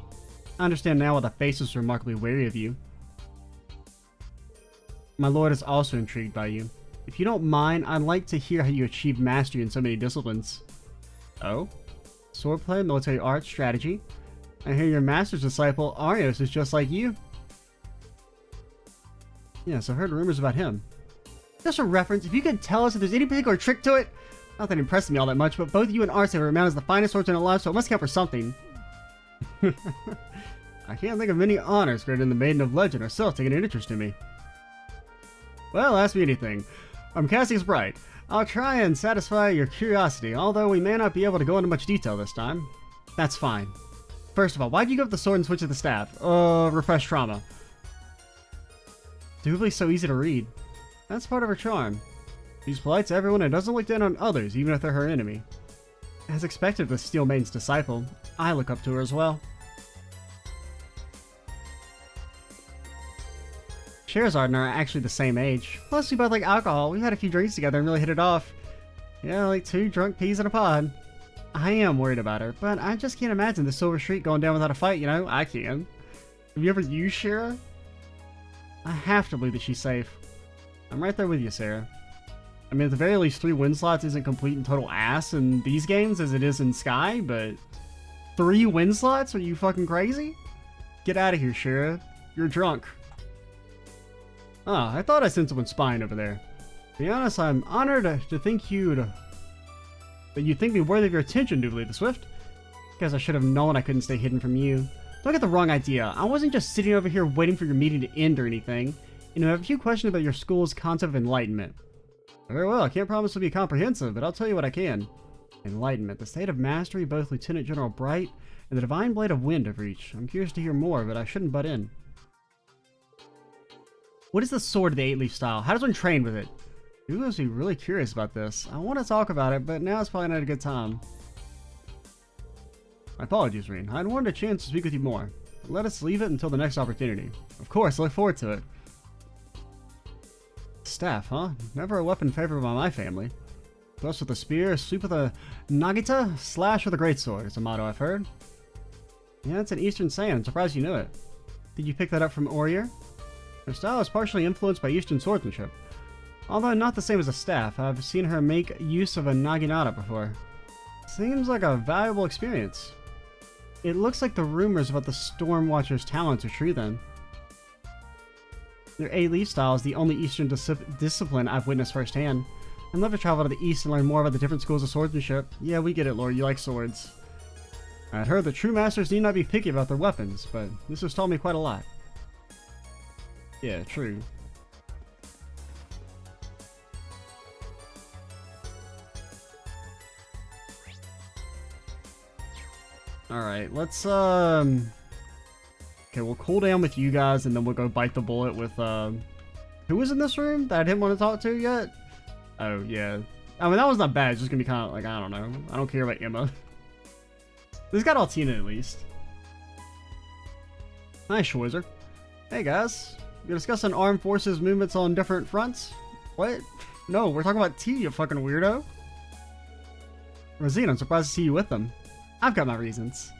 I understand now why the face is remarkably wary of you. My lord is also intrigued by you. If you don't mind, I'd like to hear how you achieved mastery in so many disciplines. Oh? Swordplay, military arts, strategy. I hear your master's disciple, Arios, is just like you. Yes, I've heard rumors about him. Just a reference, if you could tell us if there's any particular trick to it. Not that it impressed me all that much, but both you and Arts have renowned as the finest swordsman alive, so it must count for something. I can't think of many honors greater than the Maiden of Legend herself taking an interest in me. Well, ask me anything. I'm Cassius Bright. I'll try and satisfy your curiosity, although we may not be able to go into much detail this time. That's fine. First of all, why'd you give up the sword and switch to the staff? Refresh trauma. Doobly's so easy to read. That's part of her charm. She's polite to everyone and doesn't look down on others, even if they're her enemy. As expected with Steel Maiden's disciple, I look up to her as well. Sherazard and I are actually the same age. Plus, we both like alcohol. We've had a few drinks together and really hit it off. Yeah, like 2 drunk peas in a pod. I am worried about her, but I just can't imagine the Silver Streak going down without a fight, you know? I can. Have you ever used Shara? I have to believe that she's safe. I'm right there with you, Sarah. I mean, at the very least, 3 win slots isn't complete and total ass in these games as it is in Sky, but 3 win slots? Are you fucking crazy? Get out of here, Shara. You're drunk. Ah, I thought I sensed someone spying over there. To be honest, I'm honored to think that you think me worthy of your attention, Doobly the Swift. Guess I should have known I couldn't stay hidden from you. Don't get the wrong idea. I wasn't just sitting over here waiting for your meeting to end or anything. You know, I have a few questions about your school's concept of enlightenment. Very well, I can't promise to be comprehensive, but I'll tell you what I can. Enlightenment, the state of mastery both Lieutenant General Bright and the Divine Blade of Wind have reached. I'm curious to hear more, but I shouldn't butt in. What is the sword of the 8-leaf style? How does one train with it? You must be really curious about this. I want to talk about it, but now it's probably not a good time. My apologies, Reen. I'd wanted a chance to speak with you more. let us leave it until the next opportunity. Of course, I look forward to it. Staff, huh? Never a weapon favored by my family. Thrust with a spear, sweep with a nagita, slash with a greatsword. It's a motto I've heard. Yeah, it's an Eastern saying. I'm surprised you knew it. Did you pick that up from Orier? Her style is partially influenced by Eastern swordsmanship. Although not the same as a staff, I've seen her make use of a naginata before. Seems like a valuable experience. It looks like the rumors about the Stormwatcher's talents are true then. Their A-Leaf style is the only Eastern discipline I've witnessed firsthand. I'd love to travel to the East and learn more about the different schools of swordsmanship. Yeah, we get it, Lord. You like swords. I'd heard that true masters need not be picky about their weapons, but this has taught me quite a lot. Yeah, true. Alright, let's, okay, we'll cool down with you guys, and then we'll go bite the bullet with, who was in this room that I didn't want to talk to yet? Oh, yeah. I mean, that was not bad. It's just gonna be kind of like, I don't know. I don't care about Emma. This got Altina at least. Nice, Schwarzer. Hey, guys. You're discussing armed forces movements on different fronts? What? No, we're talking about T, you fucking weirdo. Rosine, I'm surprised to see you with them. I've got my reasons.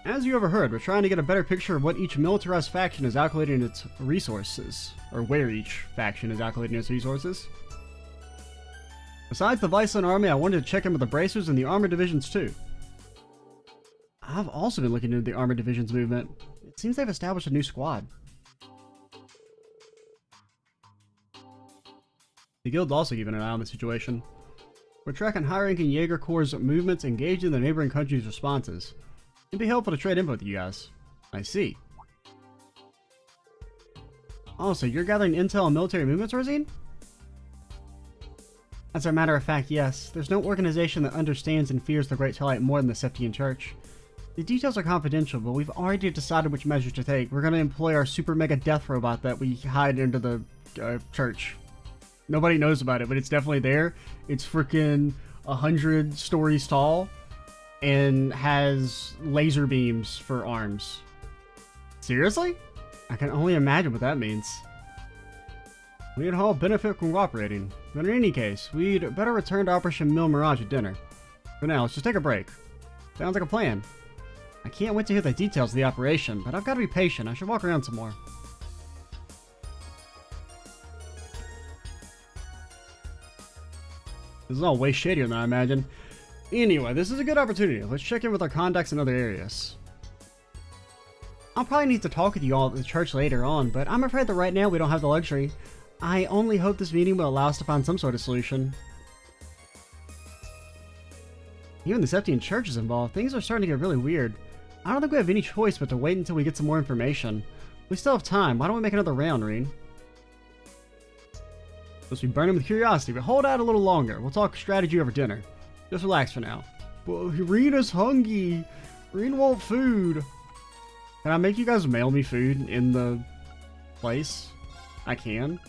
As you overheard, we're trying to get a better picture of what each militarized faction is allocating its resources, or where each faction is allocating its resources. Besides the Viceland army, I wanted to check in with the bracers and the armored divisions too. I've also been looking into the armored divisions movement. It seems they've established a new squad. The guild's also keeping an eye on the situation. We're tracking high-ranking Jaeger Corps' movements engaged in the neighboring countries' responses. It'd be helpful to trade info with you guys. I see. Also, you're gathering intel on military movements, Rosine? As a matter of fact, yes. There's no organization that understands and fears the Great Twilight more than the Septian Church. The details are confidential, but we've already decided which measures to take. We're going to employ our super mega death robot that we hide into the church. Nobody knows about it, but it's definitely there. It's freaking 100 stories tall and has laser beams for arms. Seriously? I can only imagine what that means. We'd all benefit from cooperating, but in any case, we'd better return to Operation Mill Mirage at dinner. For now, let's just take a break. Sounds like a plan. I can't wait to hear the details of the operation, but I've got to be patient. I should walk around some more. This is all way shadier than I imagined. Anyway, this is a good opportunity. Let's check in with our contacts in other areas. I'll probably need to talk with you all at the church later on, but I'm afraid that right now we don't have the luxury. I only hope this meeting will allow us to find some sort of solution. Even the Septian Church is involved. Things are starting to get really weird. I don't think we have any choice but to wait until we get some more information. We still have time. Why don't we make another round, Reen? Supposed to be burning with curiosity, but hold out a little longer. We'll talk strategy over dinner. Just relax for now. Well, Reen is hungry. Reen wants food. Can I make you guys mail me food in the place? I can.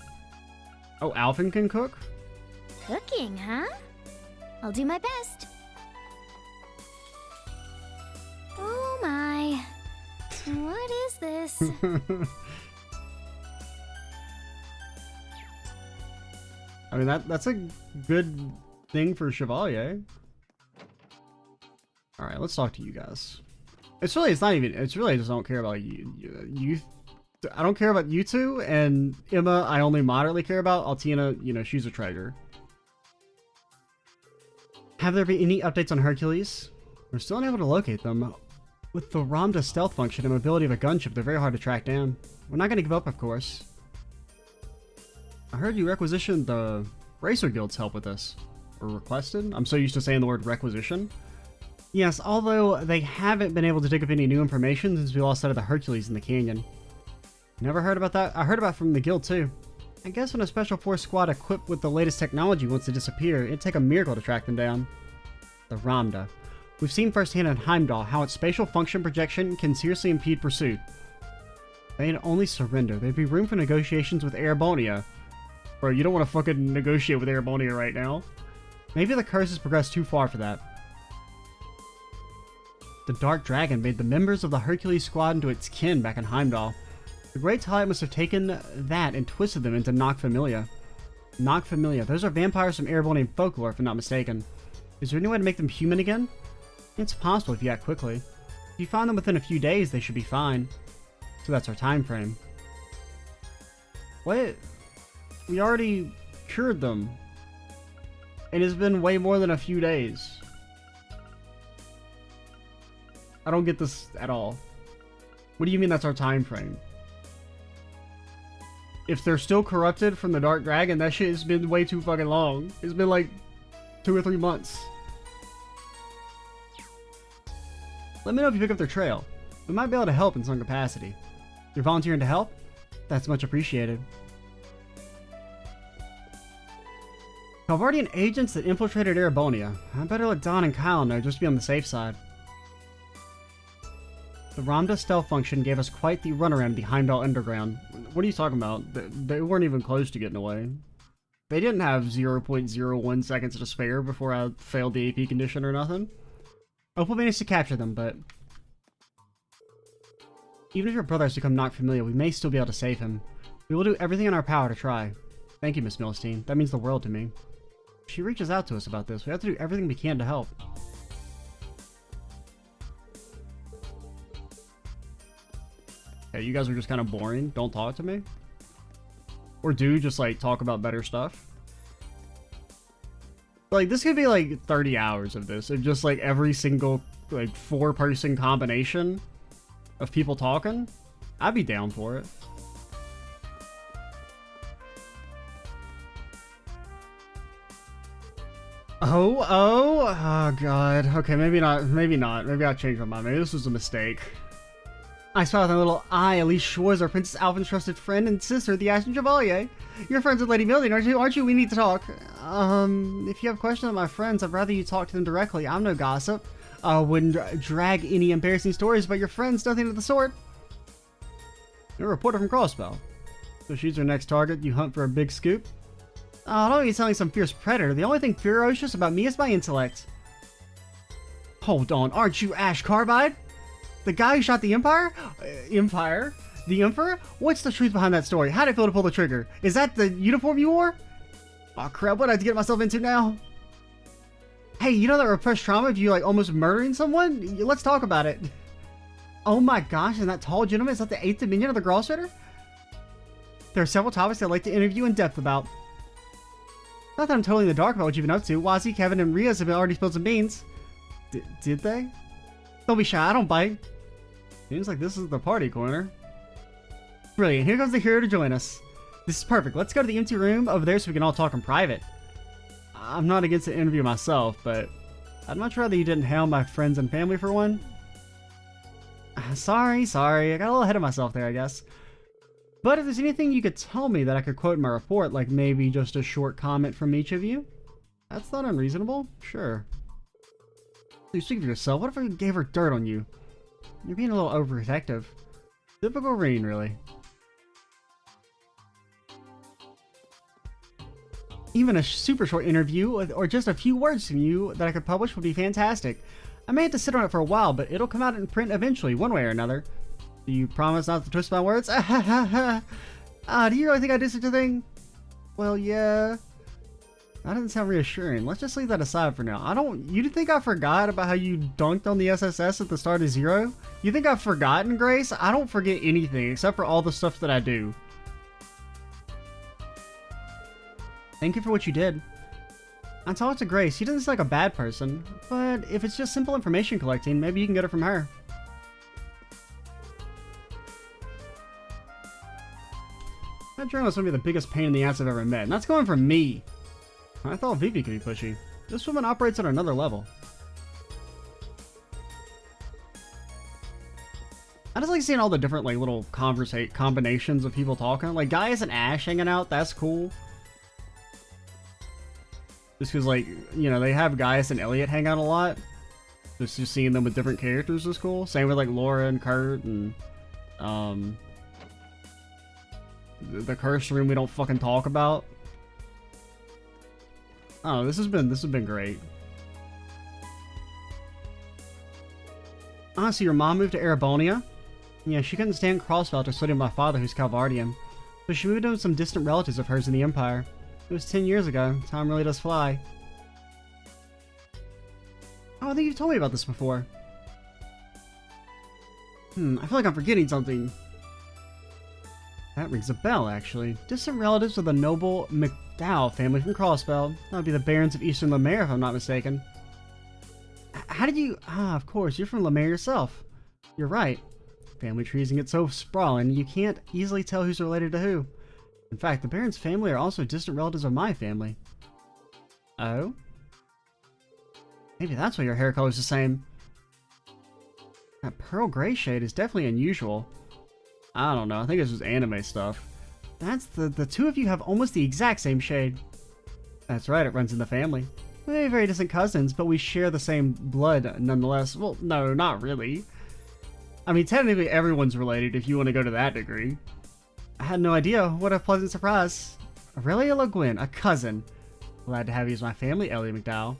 Oh, Alphen can cook? Cooking, huh? I'll do my best. Oh my. What is this? I mean, that's a good thing for Chevalier. Alright, let's talk to you guys. It's really I just don't care about you. I don't care about you two, and Emma I only moderately care about. Altina, you know, she's a treasure. Have there been any updates on Hercules? We're still unable to locate them. With the Ramda stealth function and mobility of a gunship, they're very hard to track down. We're not going to give up, of course. I heard you requisitioned the Racer Guild's help with this. Or requested? I'm so used to saying the word requisition. Yes, although they haven't been able to dig up any new information since we lost sight of the Hercules in the canyon. Never heard about that? I heard about it from the guild too. I guess when a special force squad equipped with the latest technology wants to disappear, it'd take a miracle to track them down. The Ramda. We've seen firsthand in Heimdall how its spatial function projection can seriously impede pursuit. They'd only surrender. There'd be room for negotiations with Erebonia. Bro, you don't want to fucking negotiate with Erebonia right now. Maybe the curse has progressed too far for that. The Dark Dragon made the members of the Hercules squad into its kin back in Heimdall. The Great Twilight must have taken that and twisted them into Noc Familia. Noc Familia. Those are vampires from Erebonian folklore, if I'm not mistaken. Is there any way to make them human again? It's possible if you act quickly. If you find them within a few days, they should be fine. So that's our time frame. What? We already cured them. And it's been way more than a few days. I don't get this at all. What do you mean that's our time frame? If they're still corrupted from the Dark Dragon, that shit has been way too fucking long. It's been like 2 or 3 months. Let me know if you pick up their trail. We might be able to help in some capacity. You're volunteering to help? That's much appreciated. Calvardian agents that infiltrated Erebonia. I better let Don and Kyle know just to be on the safe side. The Ramda stealth function gave us quite the runaround the Heimdall Underground. What are you talking about? They weren't even close to getting away. They didn't have 0.01 seconds to spare before I failed the AP condition or nothing. I hope we managed to capture them, but... Even if your brother has become Noc Familia, we may still be able to save him. We will do everything in our power to try. Thank you, Miss Milstein. That means the world to me. If she reaches out to us about this, we have to do everything we can to help. Hey, you guys are just kind of boring. Don't talk to me. Or do just like talk about better stuff. Like this could be like 30 hours of this. Of just like every single like 4-person combination of people talking. I'd be down for it. Oh god. Okay, maybe not. Maybe I changed my mind. Maybe this was a mistake. I saw with my little eye, Elise Schwartz, our Princess Alvin's trusted friend and sister, the Ashen Chevalier. You're friends with Lady Million, aren't you? We need to talk. If you have questions on my friends, I'd rather you talk to them directly. I'm no gossip. Wouldn't drag any embarrassing stories about your friends, nothing of the sort. You're a reporter from Crossbell. So she's your next target, you hunt for a big scoop? Don't be telling some fierce predator. The only thing ferocious about me is my intellect. Hold on, aren't you Ash Carbide? The guy who shot the Empire? Empire? The Emperor? What's the truth behind that story? How'd it feel to pull the trigger? Is that the uniform you wore? Oh crap, what did I have to get myself into now? Hey, you know that repressed trauma of you like almost murdering someone? Let's talk about it. Oh my gosh, and that tall gentleman, is that the 8th Dominion of the Grosshooter? There are several topics I'd like to interview in depth about. Not that I'm totally in the dark about what you've been up to. Wazzy, Kevin, and Riaz have already spilled some beans. Did they? Don't be shy, I don't bite. Seems like this is the party corner. Brilliant, here comes the hero to join us. This is perfect. Let's go to the empty room over there so we can all talk in private. I'm not against the interview myself, but I'd much rather you didn't hail my friends and family for one. Sorry. I got a little ahead of myself there, I guess. But if there's anything you could tell me that I could quote in my report, like maybe just a short comment from each of you, that's not unreasonable. Sure. You speak for yourself. What if I gave her dirt on you? You're being a little overprotective. Typical Reen, really. Even a super short interview or just a few words from you that I could publish would be fantastic. I may have to sit on it for a while, but it'll come out in print eventually, one way or another. Do you promise not to twist my words? Do you really think I did such a thing? Well, yeah. That doesn't sound reassuring. Let's just leave that aside for now. You think I forgot about how you dunked on the SSS at the start of Zero? You think I've forgotten, Grace? I don't forget anything except for all the stuff that I do. Thank you for what you did. I talked to Grace. She doesn't seem like a bad person, but if it's just simple information collecting, maybe you can get it from her. That journalist would be the biggest pain in the ass I've ever met, and that's going from me. I thought Vivi could be pushy. This woman operates at another level. I just like seeing all the different like little combinations of people talking. Like Gaius and Ash hanging out, that's cool. Just because like, you know, they have Gaius and Elliot hang out a lot. Just seeing them with different characters is cool. Same with like Laura and Kurt and the curse room we don't fucking talk about. Oh, this has been great. Honestly, your mom moved to Erebonia? Yeah, she couldn't stand Crossbelt or studying my father, who's Calvardian. So she moved in with some distant relatives of hers in the Empire. It was 10 years ago. Time really does fly. Oh, I think you've told me about this before. I feel like I'm forgetting something. That rings a bell, actually. Distant relatives of the noble McDowell family from Crossbell. That would be the Barons of Eastern Lemaire, if I'm not mistaken. How did you... Ah, of course, you're from Lemaire yourself. You're right. Family trees can get so sprawling, you can't easily tell who's related to who. In fact, the Baron's family are also distant relatives of my family. Oh? Maybe that's why your hair color's the same. That pearl gray shade is definitely unusual. I don't know, I think it's just anime stuff. That's the two of you have almost the exact same shade. That's right, it runs in the family. We may be very distant cousins, but we share the same blood nonetheless. Well, no, not really. I mean, technically everyone's related if you want to go to that degree. I had no idea. What a pleasant surprise. Aurelia Le Guin, a cousin. Glad to have you as my family, Ellie McDowell.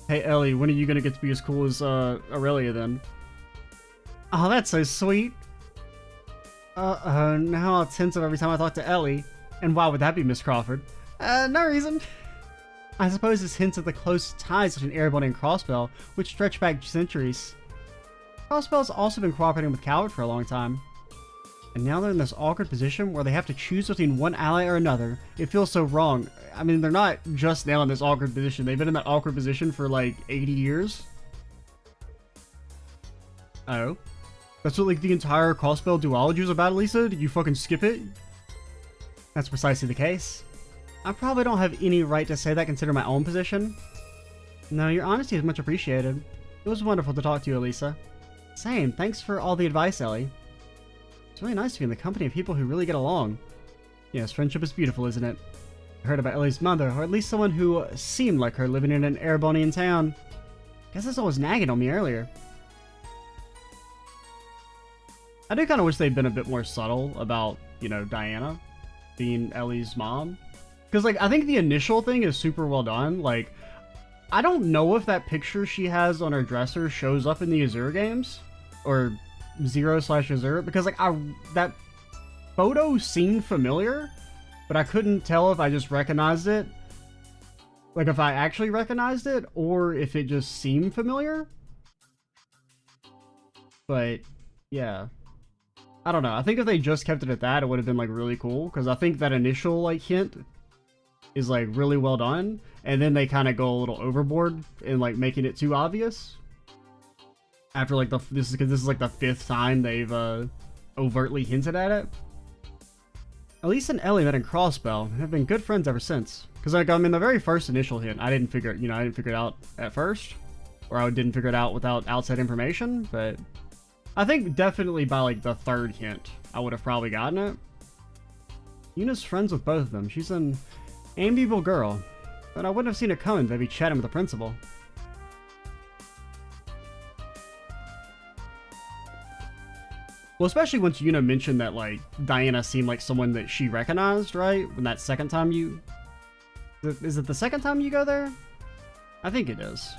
Hey, Ellie, when are you going to get to be as cool as Aurelia then? Oh, that's so sweet. Now I'll tense up every time I talk to Ellie. And why would that be, Miss Crawford? No reason. I suppose this hints at the close ties between Erebony and Crossbell, which stretch back centuries. Crossbell's also been cooperating with Calvert for a long time. And now they're in this awkward position where they have to choose between one ally or another. It feels so wrong. I mean, they're not just now in this awkward position. They've been in that awkward position for like 80 years. Oh? That's what like the entire Crossbell duology was about, Lisa? Did you fucking skip it? That's precisely the case. I probably don't have any right to say that considering my own position. No, your honesty is much appreciated. It was wonderful to talk to you, Elisa. Same, thanks for all the advice, Ellie. It's really nice to be in the company of people who really get along. Yes, friendship is beautiful, isn't it? I heard about Ellie's mother, or at least someone who seemed like her living in an Erebonian town. Guess this was nagging on me earlier. I do kind of wish they'd been a bit more subtle about, you know, Diana being Ellie's mom. Because, like, I think the initial thing is super well done. Like, I don't know if that picture she has on her dresser shows up in the Azure games. Or Zero/Azure. Because, like, that photo seemed familiar. But I couldn't tell if I just recognized it. Like, if I actually recognized it. Or if it just seemed familiar. But, yeah. I don't know. I think if they just kept it at that, it would have been, like, really cool. Because I think that initial, like, hint is like really well done, and then they kind of go a little overboard in like making it too obvious. After like this is like the 5th time they've overtly hinted at it. Elise and Ellie met in Crossbell and have been good friends ever since. Because like I mean the very first initial hint, I didn't figure it out at first, or I didn't figure it out without outside information. But I think definitely by like the 3rd hint, I would have probably gotten it. Yuna's friends with both of them. She's an amiable girl, but I wouldn't have seen it coming. They'd be chatting with the principal. Well, especially once Yuna mentioned that, like, Diana seemed like someone that she recognized, right? When that second time you... Is it the second time you go there? I think it is.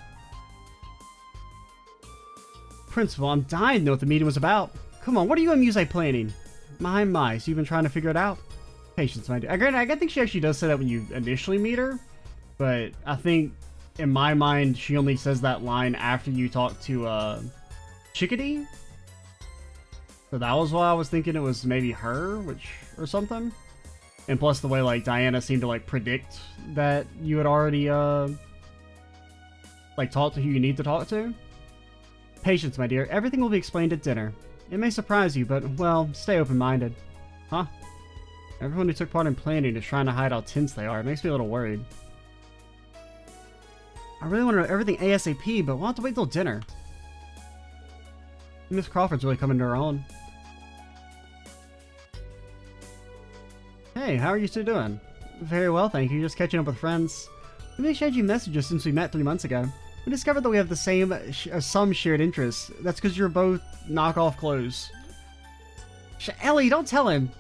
Principal, I'm dying to know what the meeting was about. Come on, what are you and Muse planning? My, so you've been trying to figure it out? Patience, my dear. I think she actually does say that when you initially meet her, but I think in my mind she only says that line after you talk to Chickadee. So that was why I was thinking it was maybe her, or something. And plus the way like Diana seemed to like predict that you had already like talked to who you need to talk to. Patience, my dear. Everything will be explained at dinner. It may surprise you, but well, stay open-minded. Huh? Everyone who took part in planning is trying to hide how tense they are. It makes me a little worried. I really want to know everything ASAP, but we'll have to wait till dinner. Miss Crawford's really coming to her own. Hey, how are you two doing? Very well, thank you. Just catching up with friends. We've been exchanging messages since we met 3 months ago. We discovered that we have the same, some shared interests. That's because you're both knockoff clothes. Ellie, don't tell him!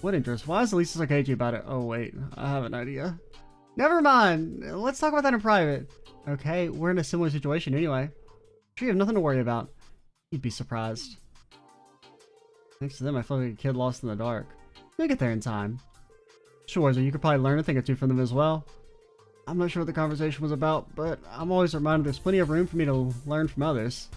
What interest? Why is Elisa so cagey about it? Oh wait, I have an idea. Never mind! Let's talk about that in private. Okay, we're in a similar situation anyway. Sure, you have nothing to worry about. You'd be surprised. Next to them, I feel like a kid lost in the dark. We'll get there in time. Sure, so you could probably learn a thing or two from them as well. I'm not sure what the conversation was about, but I'm always reminded there's plenty of room for me to learn from others.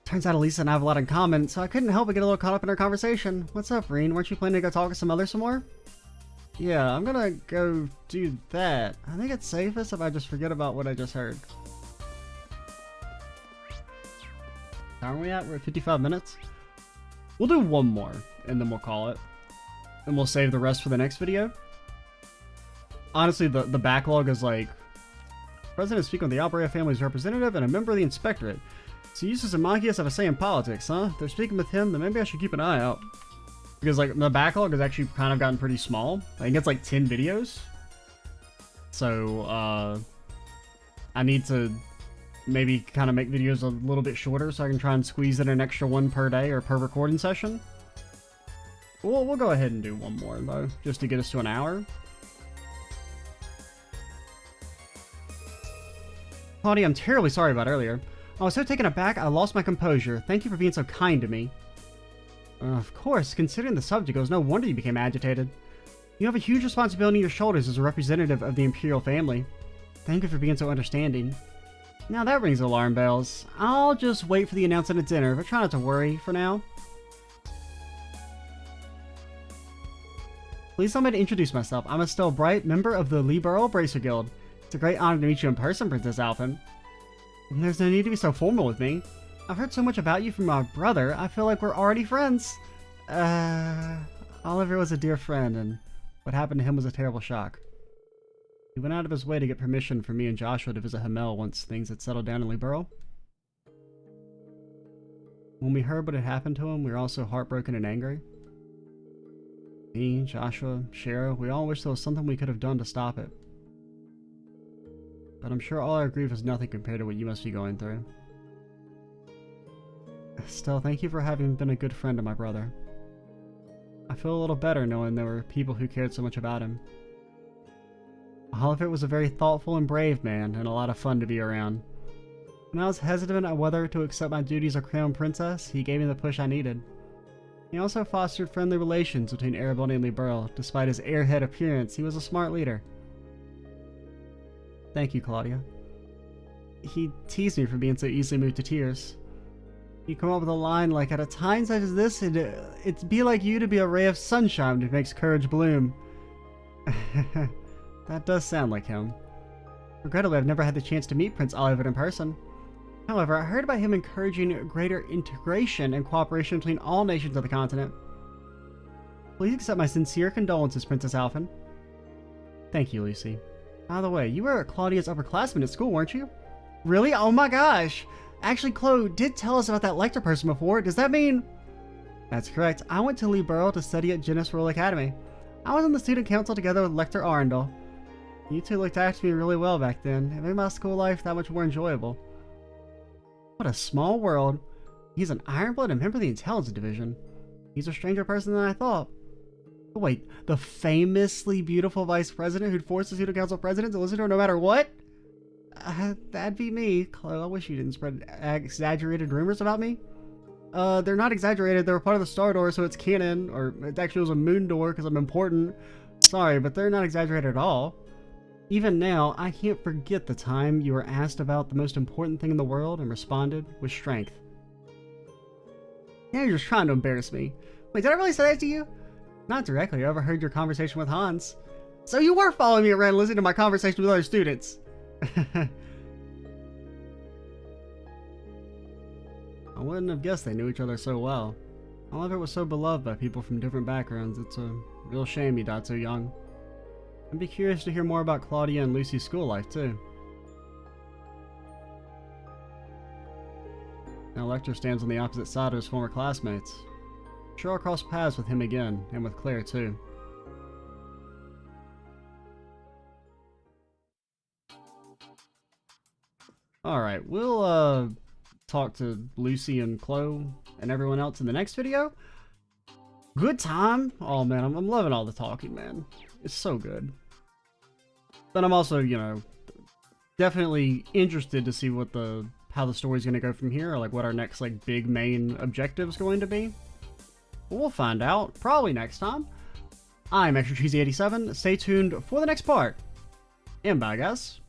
Turns out Elisa and I have a lot in common, so I couldn't help but get a little caught up in our conversation. What's up, Reen? Weren't you planning to go talk to some others some more? Yeah, I'm gonna go do that. I think it's safest if I just forget about what I just heard. How are we at? We're at 55 minutes? We'll do one more, and then we'll call it. And we'll save the rest for the next video. Honestly, the backlog is like... President speaking with the Albrea family's representative and a member of the inspectorate. So Eustace and Machias have a say in politics, huh? If they're speaking with him, then maybe I should keep an eye out. Because, like, the backlog has actually kind of gotten pretty small. I think it's like 10 videos. So, I need to maybe kind of make videos a little bit shorter so I can try and squeeze in an extra one per day or per recording session. We'll go ahead and do one more, though, just to get us to an hour. Claudia, I'm terribly sorry about earlier. I was so taken aback, I lost my composure. Thank you for being so kind to me. Of course, considering the subject, it was no wonder you became agitated. You have a huge responsibility on your shoulders as a representative of the Imperial family. Thank you for being so understanding. Now that rings alarm bells. I'll just wait for the announcement at dinner, but try not to worry for now. Please allow me to introduce myself. I'm Estelle Bright, member of the Liberal Bracer Guild. It's a great honor to meet you in person, Princess Alphen. There's no need to be so formal with me. I've heard so much about you from my brother, I feel like we're already friends. Oliver was a dear friend, and what happened to him was a terrible shock. He went out of his way to get permission for me and Joshua to visit Hamel once things had settled down in Liberal. When we heard what had happened to him, we were all so heartbroken and angry. Me, Joshua, Shara, we all wish there was something we could have done to stop it. But I'm sure all our grief is nothing compared to what you must be going through. Still, thank you for having been a good friend to my brother. I feel a little better knowing there were people who cared so much about him. Oliver was a very thoughtful and brave man, and a lot of fun to be around. When I was hesitant on whether to accept my duties as Crown Princess, he gave me the push I needed. He also fostered friendly relations between Araboni and Liberal. Despite his airhead appearance, he was a smart leader. Thank you, Claudia. He teased me for being so easily moved to tears. He'd come up with a line like, at a time such as this, it'd be like you to be a ray of sunshine that makes courage bloom. That does sound like him. Regrettably, I've never had the chance to meet Prince Oliver in person. However, I heard about him encouraging greater integration and cooperation between all nations of the continent. Please accept my sincere condolences, Princess Alphen. Thank you, Lucy. By the way, you were Claudia's upperclassman at school, weren't you? Really? Oh my gosh! Actually, Chloe did tell us about that lector person before. Does that mean... That's correct. I went to Liberal to study at Genis Royal Academy. I was on the student council together with Lector Arundel. You two looked after me really well back then. It made my school life that much more enjoyable. What a small world. He's an Ironblood and member of the Intelligence Division. He's a stranger person than I thought. Oh, wait, the famously beautiful vice president who'd force the student council president to listen to her no matter what? That'd be me. Chloe, I wish you didn't spread exaggerated rumors about me. They're not exaggerated. They're part of the Star Door, so it's canon. Or it actually was a Moon Door because I'm important. Sorry, but they're not exaggerated at all. Even now, I can't forget the time you were asked about the most important thing in the world and responded with strength. Yeah, you're just trying to embarrass me. Wait, did I really say that to you? Not directly. I overheard your conversation with Hans. So you were following me around listening to my conversation with other students. I wouldn't have guessed they knew each other so well. Oliver was so beloved by people from different backgrounds. It's a real shame he died so young. I'd be curious to hear more about Claudia and Lucy's school life, too. Now Lecter stands on the opposite side of his former classmates. Sure, I'll cross paths with him again, and with Claire, too. Alright, we'll, talk to Lucy and Chloe and everyone else in the next video. Good time. Oh, man, I'm loving all the talking, man. It's so good. But I'm also, you know, definitely interested to see what how the story's going to go from here, or like what our next like big main objective is going to be. But we'll find out probably next time. I'm Extra Cheesy 87. Stay tuned for the next part. And bye, guys.